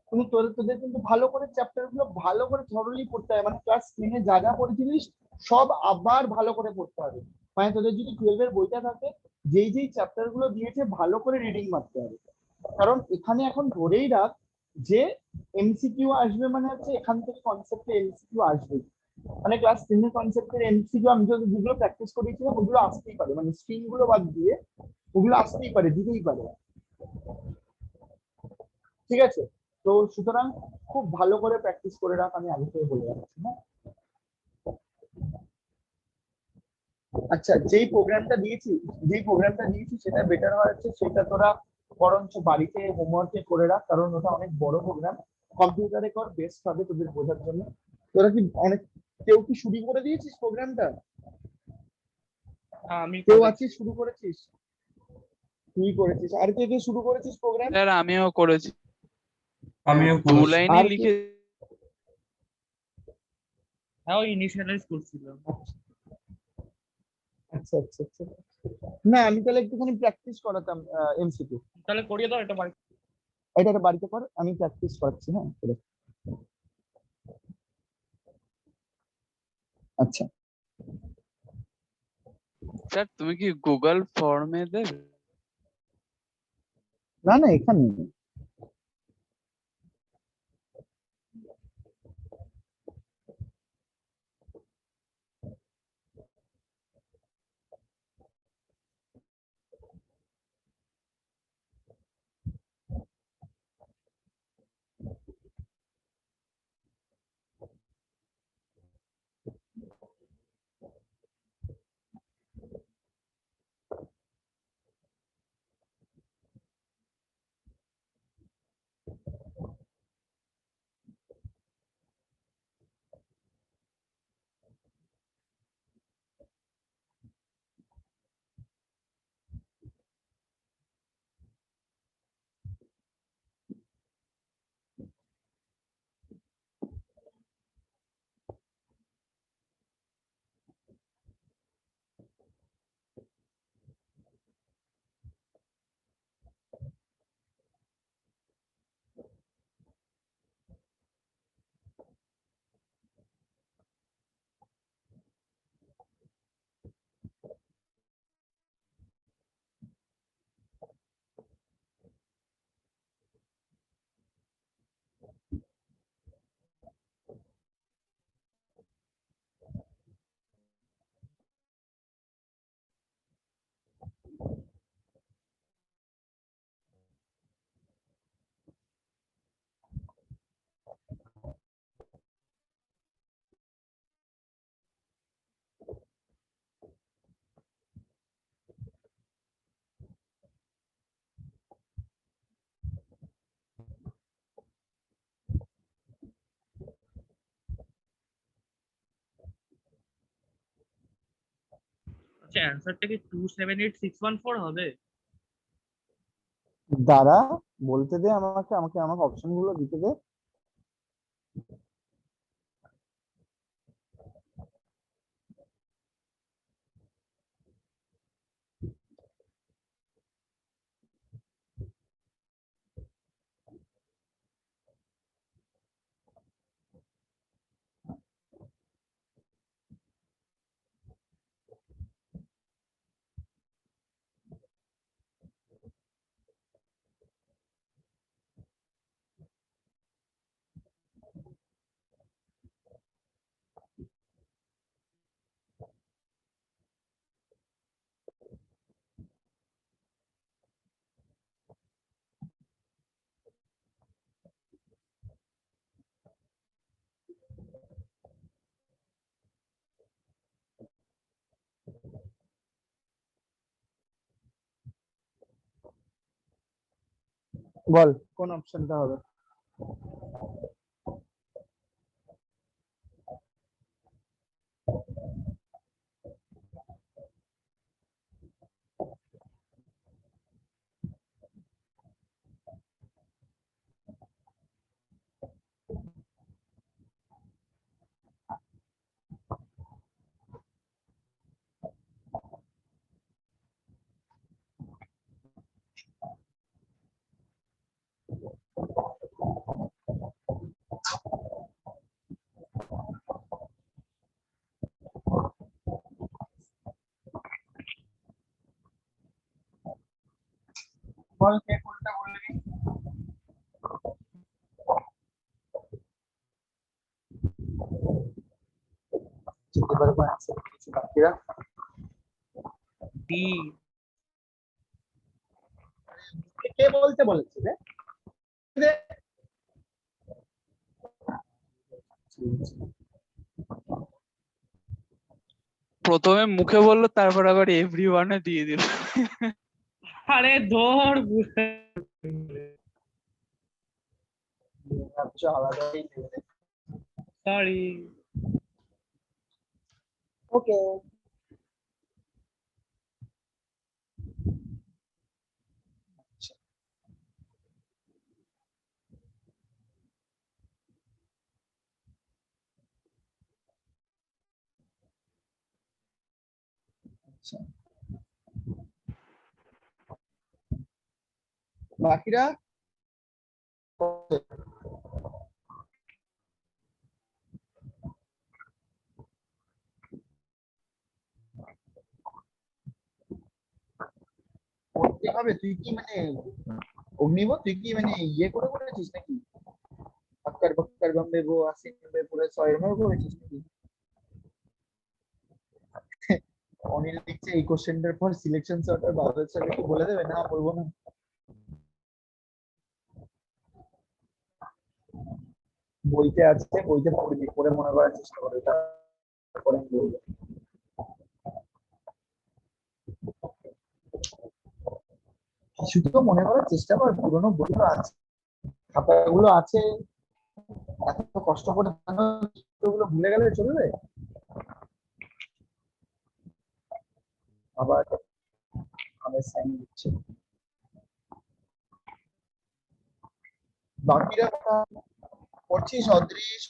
কিন্তু তোদের কিন্তু ভালো করে চ্যাপ্টার গুলো ভালো করে থরলি পড়তে হবে মানে ক্লাস 10 এ যা যা পড়েছিলিস সব আবার ভালো করে পড়তে হবে মানে তোদের যদি 12 এর বইটা থাকে যেই চ্যাপ্টার গুলো দিয়েছে ভালো করে রিডিং মারতে হবে কারণ এখানে এখন ধরেই রাখ যে এমসিকিউ আসবে, মানে হচ্ছে এখান থেকে কনসেপ্টে এমসিকিউ আসবে, মানে ক্লাস 10 এর কনসেপ্টের এমসিকিউ আমি যেগুলো প্র্যাকটিস করেছিলাম ওগুলো আসতেই পারে, মানে স্ট্রিং গুলো বাদ দিয়ে ওগুলো আসতেই পারে, দিতেই পারে। ঠিক আছে, তো সুতরাং খুব ভালো করে প্র্যাকটিস করে রাখ, আমি আগে থেকে বলে রাখছি। হ্যাঁ, আচ্ছা, যেই প্রোগ্রামটা দিয়েছি সেটা বেটার হয় হচ্ছে সেটা তোরা বরঞ্চ বাড়িতে হোমওয়ার্কে করে রাখ, কারণ ওটা অনেক বড় প্রোগ্রাম। কম্পিউটারে কর, বেস্ট হবে তোদের বোঝার জন্য। তোরা কি কেউ কি শুরু করে দিয়েছিস প্রোগ্রামটা? আমি কেউ করেছি। আছিস শুরু করেছিস? তুই করেছিস, আর কে কে শুরু করেছিস প্রোগ্রাম? স্যার আমিও করেছি, আমিও দু করেছি। লাইনই আর লিখে। হ্যাঁ, ওই ইনিশিয়ালাইজ করছিলাম। আচ্ছা আচ্ছা আচ্ছা, না আমি তাহলে একটুখানি প্র্যাকটিস করাতাম এমসিকিউ। তাহলে করিয়ে দাও এটা বাড়ি। এটা বাড়িতে কর, আমি প্র্যাকটিস করাচ্ছি। হ্যাঁ, আচ্ছা। স্যার তুমি কি গুগল ফর্মে দেবে? না না, এখানে আচ্ছা, অ্যানসারটা কি 278614 হবে? দাঁড়া, বলতে দে আমাকে, আমাকে অপশন গুলো দিতে দে। বল কোন অপশনটা হবে? বল কে কোনটা বলবি? এবার অ্যান্সার কিছু বাকিরা ডি। কে বলতে বলেছে রে? প্রথমে মুখে বললো তারপর আবার এভরিওয়ানে দিয়ে দিল। আরে ধর ভাবছো আলাদাই নেবে। সরি। ওকে আচ্ছা বাকিরা করতে হবে। তুই কি মানে অগ্নিব তুই কি মানে ইয়ে করে করেছিস নাকি আক্কার বক্কার বম্বে গো আসিন বম্বে পুরো 6 এর করেছিস নাকি? অনিল লিখছে এই কোশ্চেনটার পর সিলেকশন সর্টার বাদল স্যার একটু বলে দেবে? না বলবো না। বইতে আছে, বইতে পড়বি, পড়ে মনে করার চেষ্টা করবি, তারপরে আমি বলবো। কিছু তো মনে করার চেষ্টা কর, পুরোনো বই তো আছে, খাতাগুলো আছে, এত কষ্ট করে ওগুলো ভুলে গেলে চলবে? আবার আমার সাইন দিচ্ছে। বাকিরা পড়ছিস? অদৃশ,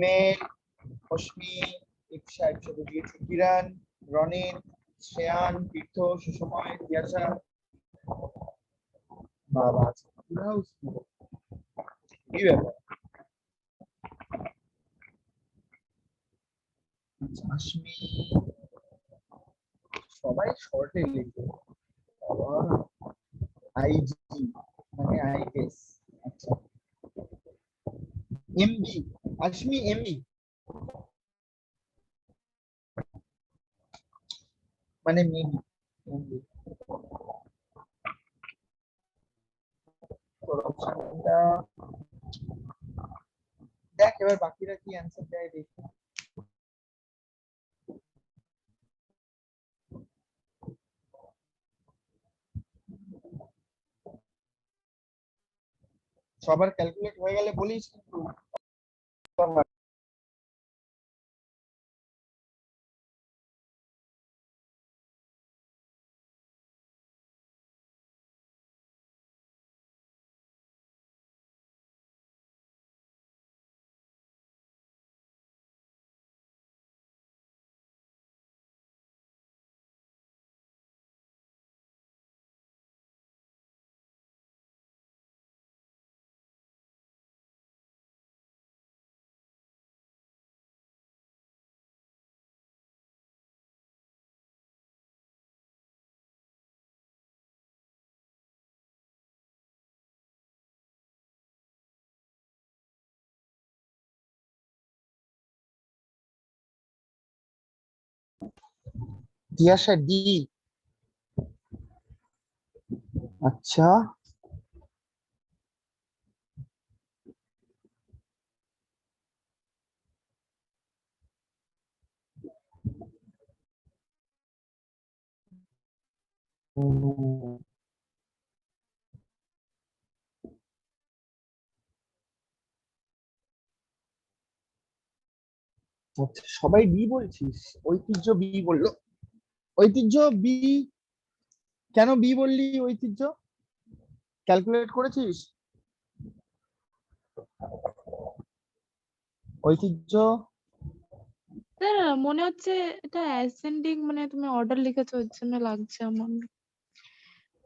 মেল, অশ্মি, ইপসা, একসাথে দিয়েছি, কিরণ, রনিন, শ্রেয়ান, তীর্থ, সুষময়, তিয়াসা, বাবা আছে কি ব্যাপার? আশ্মি সবাই শর্টে লিখবে, আইজি মানে আইএস। আচ্ছা এমবি, আশ্মি এমবি মানে মেবি এমবি। তোর অপশনটা দেখ, এবার বাকিরা কি অ্যান্সার দেয় দেখি। সবার ক্যালকুলেট হয়ে গেলে বলিস কিন্তু। তিয়াসা ডি। আচ্ছা আচ্ছা সবাই বি বলছিস? ঐতিহ্য বি বললো। ঐতিহ্য বি, কেন বি বললি ঐতিহ্য? ক্যালকুলেট করেছিস ঐতিহ্য? স্যার মনে হচ্ছে এটা অ্যাসেন্ডিং, মানে তুমি অর্ডার লিখেছো ওর জন্য লাগছে আমার।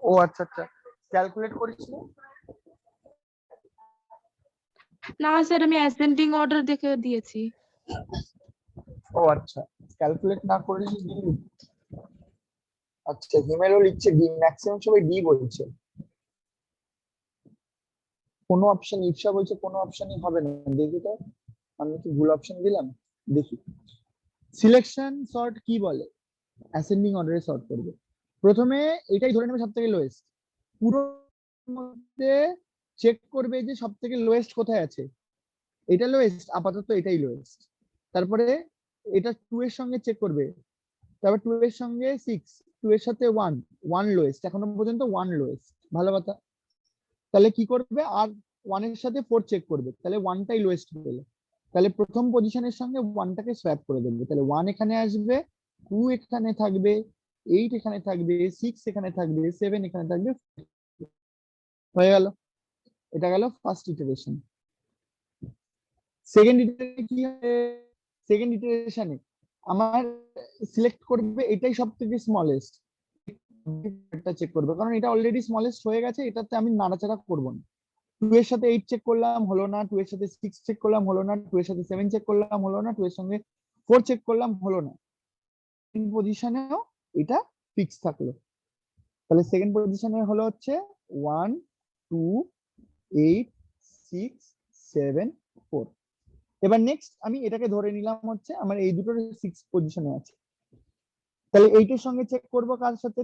ও আচ্ছা আচ্ছা, ক্যালকুলেট করেছিস? না স্যার, আমি অ্যাসেন্ডিং অর্ডার দেখে দিয়েছি। ও আচ্ছা, ক্যালকুলেট না করেছিস দিলি। আচ্ছা হিমেলও লিখছে ডি, ম্যাক্সিমাম সবাই ডি বলছে। কোনো অপশন, ইপসা বলছে কোনো অপশনই হবে না, দেখি তো আমি কি ভুল অপশন দিলাম। দেখি সিলেকশন সর্ট কি বলে, অ্যাসেন্ডিং অর্ডারে সর্ট করবে। প্রথমে এটাই ধরে নেবে সব থেকে লোয়েস্ট, পুরো মধ্যে চেক করবে যে সব থেকে লোয়েস্ট কোথায় আছে, এটা লোয়েস্ট, আপাতত এটাই লোয়েস্ট। তারপরে এটা 2 এর সঙ্গে চেক করবে, তারপর 2 এর সঙ্গে 6, 2 এর সাথে 1, 1 লোয়েস্ট, এখনো পর্যন্ত 1 লোয়েস্ট, ভালো কথা। তাহলে কি করবে, আর 1 এর সাথে 4 চেক করবে, তাহলে 1টাই লোয়েস্ট পেলে, তাহলে প্রথম পজিশনের সঙ্গে 1টাকে সোয়াপ করে দেবে, তাহলে 1 এখানে আসবে, 2 এখানে থাকবে, 8 এখানে থাকবে, 6 এখানে থাকবে, 7 এখানে থাকবে, হয়ে গেল। এটা গেল ফার্স্ট ইটারেশন। সেকেন্ড ইটারেশনে কি হবে, সেকেন্ড ইটারেশনে আমার সিলেক্ট করবে এটাই সবথেকে স্মলেস্ট, এটা চেক করবে, কারণ এটা অলরেডি স্মলেস্ট হয়ে গেছে, এটাতে আমি নাড়াচাড়া করব না। 2 এর সাথে 8 চেক করলাম, হলো না, 2 এর সাথে 6 চেক করলাম, হলো না, 2 এর সাথে 7 চেক করলাম, হলো না, 2 এর সঙ্গে 4 চেক করলাম, হলো না, সেকেন্ড পজিশনেও এটা ফিক্স থাকলো। তাহলে সেকেন্ড পজিশনে হলো হচ্ছে 1 2 8 6 7 4। এবার নেক্সট আমি এটাকে ধরে নিলাম হচ্ছে আমার এই দুটোর 6 পজিশনে আছে, তাহলে এইটার সঙ্গে চেক করব কার সাথে,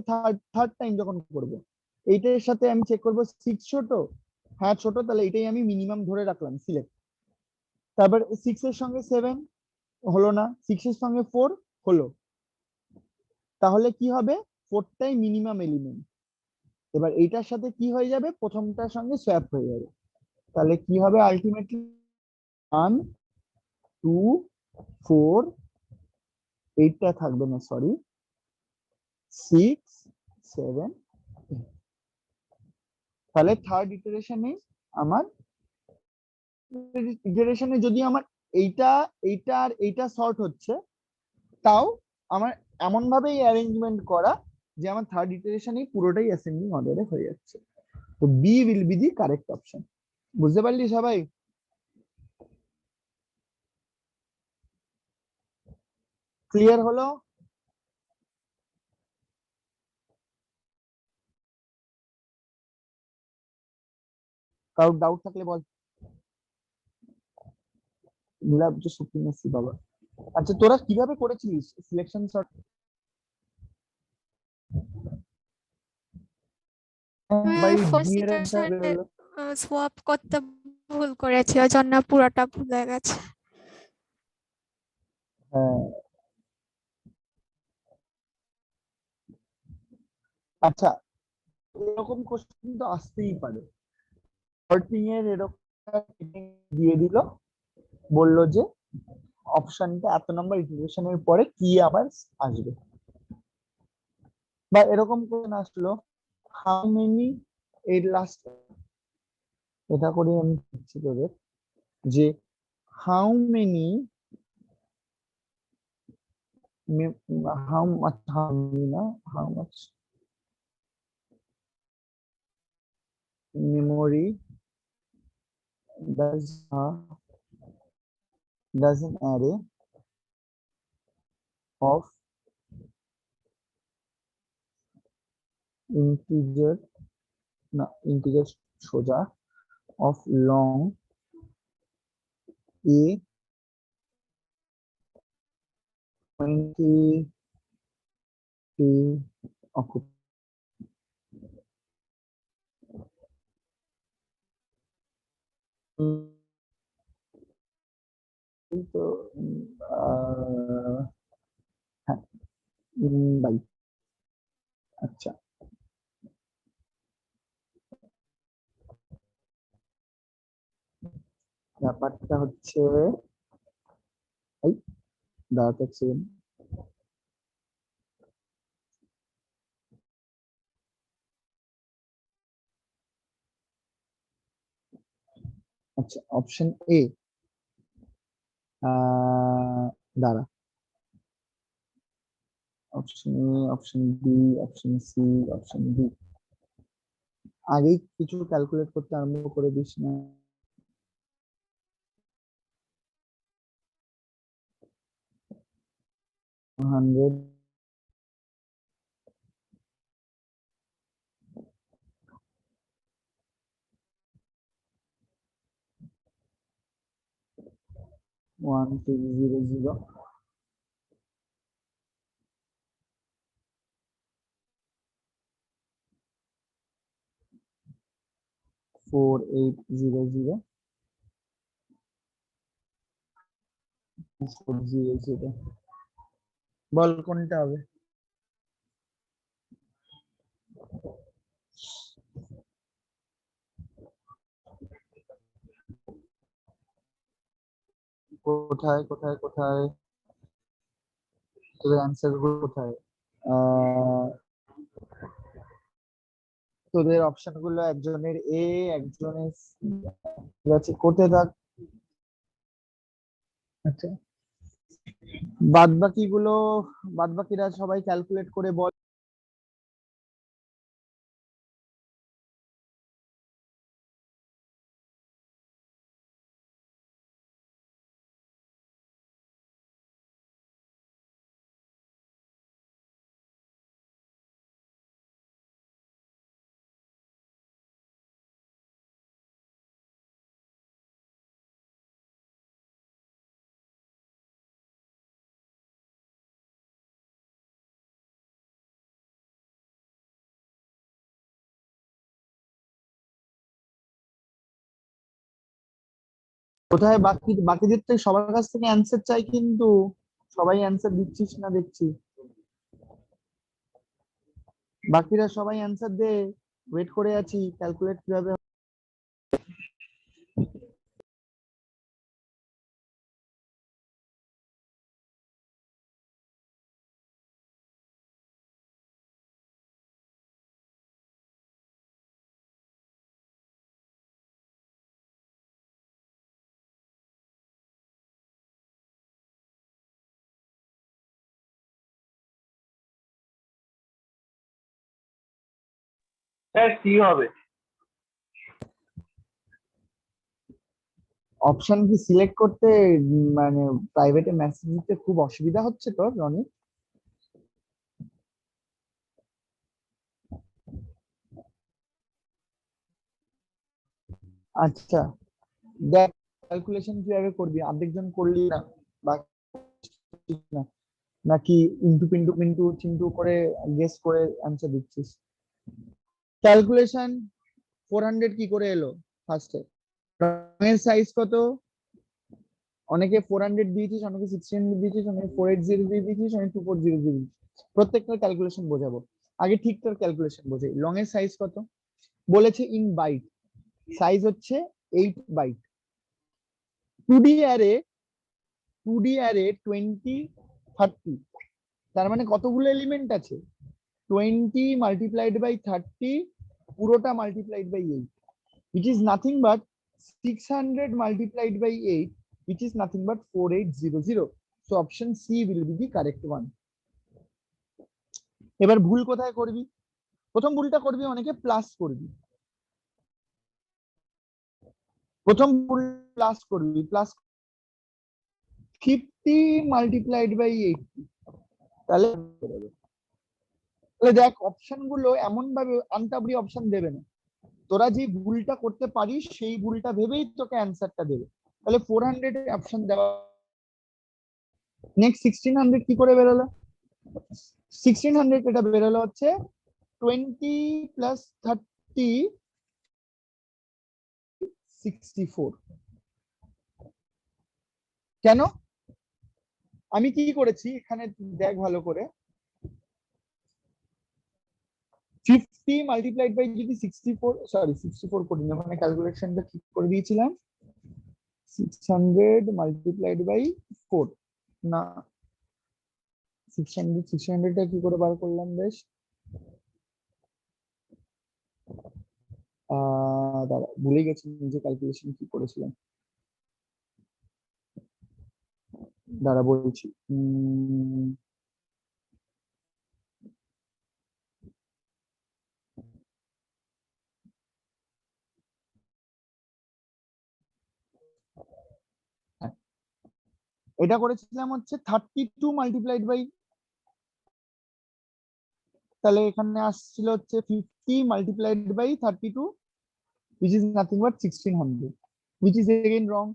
থার্ড টাইম যখন করব এইটার সাথে আমি চেক করব 6 ছোট, হ্যাঁ ছোট, তাহলে এটাই আমি মিনিমাম ধরে রাখলাম সিলেক্ট। তারপর 6 এর সঙ্গে 7 হলো না, 6 এর সঙ্গে 4 হলো, তাহলে কি হবে, 4টাই মিনিমাম এলিমেন্ট। এবার এইটার সাথে কি হয়ে যাবে, প্রথমটার সঙ্গে সোয়াপ হয়ে যাবে, তাহলে কি হবে আলটিমেটলি 1 2 4, 8টা থাকবে না, সরি, 6 7 8। তাহলে থার্ড ইটারেশনে আমার ইটারেশনে যদি আমার এইটা এইটা আর এইটা শর্ট হচ্ছে, তাও আমার এমন ভাবেই অ্যারেঞ্জমেন্ট করা যে আমার থার্ড ইটারেশনেই পুরোটাই অ্যাসেন্ডিং অর্ডারে হয়ে যাচ্ছে। তো B will be the correct option. বুঝতে পারলি সবাই? ক্লিয়ার হলো? কারোর ডাউট থাকলে বল। নীলাভ যে সুপ্রিমেসি বাবা। আচ্ছা তোরা কিভাবে করেছিলিস সিলেকশন শর্ট? ভাই ডি ফার্স্ট এর অ্যান্সার ইটারেশনে বেরোলো। সোয়াপ করতে ভুল করেছি, ওই জন্য পুরোটা ভুলে গেছে। হ্যাঁ আচ্ছা, এরকম কোশ্চেন তো আসতেই পারে। সর্টিং এর এরকম দিয়ে দিল, বললো যে অপশনটা এত নম্বর ইটারেশনের পরে কি আবার আসবে, বা এরকম কোশ্চেন আসলো হাউ মেনি, এর লাস্ট এটা করে আমি দিচ্ছি তোদের, যে how many how much, how many না, how much memory does an array of integer, না integer সোজা, of long a 20 occupy। তো হ্যাঁ বাই। আচ্ছা ব্যাপারটা হচ্ছে এই দাঁড়াতে এক সেকেন্ড। আচ্ছা অপশন এ, দাঁড়া, option A, option B, option C, option D, আগেই কিছু ক্যালকুলেট করতে আরম্ভ করে দিস না। হান্ড্রেড, 1200. 4800. 400. বল কোনটা হবে? কোথায় কোথায় কোথায় তোদের অ্যান্সার গুলো কোথায়? তোদের অপশন গুলো একজনের এ, একজনের সি, ঠিক আছে কোথায় থাক। আচ্ছা, বাদ বাকিরা সবাই ক্যালকুলেট করে বল। কোথায় বাকিদের থেকে সবার কাছ থেকে অ্যান্সার চাই, কিন্তু সবাই অ্যান্সার দিচ্ছিস না দেখছি। বাকিরা সবাই অ্যান্সার দে, ওয়েট করে আছি ক্যালকুলেট কিভাবে। স্যার কি হবে? অপশন কি সিলেক্ট করতে মানে প্রাইভেটে মেসেজ দিতে খুব অসুবিধা হচ্ছে তোর রনি? আচ্ছা দেখ ক্যালকুলেশন কিভাবে করবি, আরেকজন করলি না বা না, নাকি ইন্টু পিন্টু পিন্টু চিন্টু করে গেস করে অ্যান্সার দিচ্ছিস? ক্যালকুলেশন 400 কি করে এলো ফার্স্টে? রঙের সাইজ কত? অনেকে 400 দিয়েছিস, অনেকে 1600 দিয়েছিস, অনেকে 480 দিয়েছিস, অনেকে 2400 দিয়েছিস। প্রত্যেকটার ক্যালকুলেশন বোঝাবো, আগে ঠিকঠাক ক্যালকুলেশন বোঝাই। লং এর সাইজ কত বলেছে? ইন বাইট সাইজ হচ্ছে 8 বাইট। 2D অ্যারে 20 30, তার মানে কতগুলো এলিমেন্ট আছে? 20 মাল্টিপ্লাইড বাই 30 পুরোটা multiplied by 8, which is nothing but 600 multiplied by 8, which is nothing but 4800. So option C will be the correct one. এবার ভুল কোথায় করবি? প্রথম ভুলটা করবি অনেকে প্লাস করবি, প্রথম ভুল প্লাস করবি, প্লাস 50 মাল্টিপ্লাইড বাই 80, তাহলে দেখ অপশন গুলো এমন ভাবে আনটাবরি অপশন দেবে না, তোরা যে ভুলটা করতে পারিস সেই ভুলটা ভেবেই তোকে অ্যান্সারটা দেবে। তাহলে 400 অপশন দেওয়া। নেক্সট 1600 কি করে বেরোলো? 1600 এটা বেরোলো হচ্ছে 20 প্লাস 30 64। কেন? আমি কি করেছি এখানে দেখ ভালো করে, 50 মাল্টিপ্লাইড বাই যদি 64, সরি 64 করি না, ওখানে ক্যালকুলেশনটা ঠিক করে দিয়েছিলাম। 600 মাল্টিপ্লাইড বাই 4 না, 600টা কি করে বার করলাম বেশ, দাঁড়া ভুলে গেছি নিজে ক্যালকুলেশন কি করেছিলাম, দাঁড়া বলছি। এটা করেছিলাম হচ্ছে 32 মাল্টিপ্লাইড বাই, তাহলে এখানে আসছিল হচ্ছে 50 multiplied by 32, which is nothing but 1600, which is again wrong.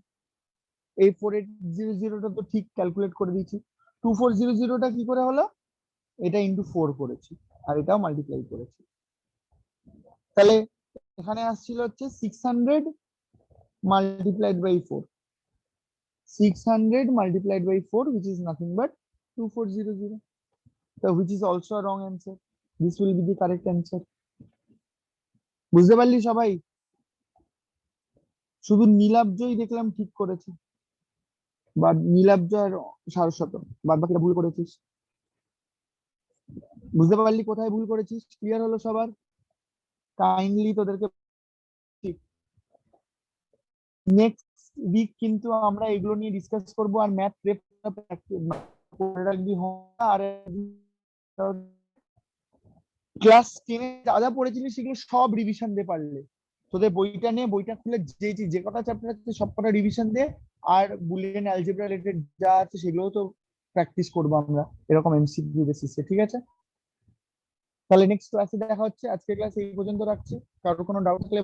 এই 4800টা তো ঠিক ক্যালকুলেট করে দিয়েছি। 2400টা কি করে হলো? এটা ইনটু 4 করেছি আর এটাও মাল্টিপ্লাই করেছি। তাহলে এখানে আসছিল হচ্ছে 600 multiplied by 4. 600 multiplied by 4, which is nothing but 2400. So which is also a wrong answer. This will be the correct answer. বুঝতে পারলি সবাই? শুধু নীলাব্জই দেখলাম ঠিক করেছে, বা নীলাব্জ আর সারস্বত, বাদ বাকিটা ভুল করেছিস। বুঝতে পারলি কোথায় ভুল করেছিস? ক্লিয়ার হলো সবার? কাইন্ডলি তোদেরকে নেক্সট উইক কিন্তু আমরা এগুলো নিয়ে ডিসকাস করব, আর ম্যাথ প্রেপ করে রাখবি। আর ক্লাস 10 এ যা যা পড়েছিলি সেগুলো সব রিভিশন দে পারলে। তোদের বইটা নিয়ে বইটা খুলে যে কটা চ্যাপ্টার আছে সব কটা রিভিশন দে, আর বুলিয়ান অ্যালজেব্রা রিলেটেড যা আছে সেগুলোও তো প্র্যাকটিস করবো আমরা এরকম এমসিকিউ বেসিসে, ঠিক আছে? তাহলে নেক্সট ক্লাসে দেখা হচ্ছে। আজকের ক্লাস এই পর্যন্ত রাখছি। কারোর কোনো ডাউট থাকলে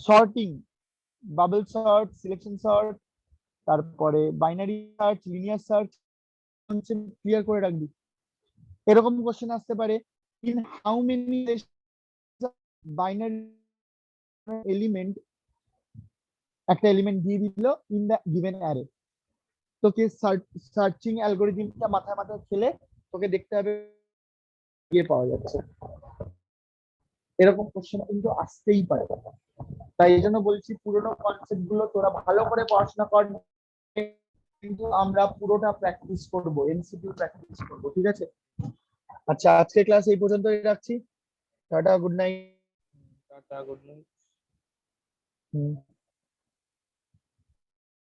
sorting, bubble sort, selection sort, তারপরে binary search, linear search clear করে রাখবি। এরকম কোশ্চেন আসতে পারে, in how many binary element, একটা এলিমেন্ট দিয়ে দিল ইন দা গিভেন অ্যারে, তোকে সার্চিং অ্যালগরিদমটা মাথায় মাথায় খেলে তোকে দেখতে হবে ইয়ে পাওয়া যাচ্ছে। এরকম কোশ্চেন কিন্তু আসতেই পারে। তাই এই জন্য বলছি পুরোনো কনসেপ্ট গুলো তোরা ভালো করে পড়াশোনা কর, কিন্তু আমরা পুরোটা প্র্যাকটিস করব, এমসিকিউ প্র্যাকটিস করব, ঠিক আছে? আচ্ছা, আজকের ক্লাস এই পর্যন্তই রাখছি। Tata, good night. Tata, good night.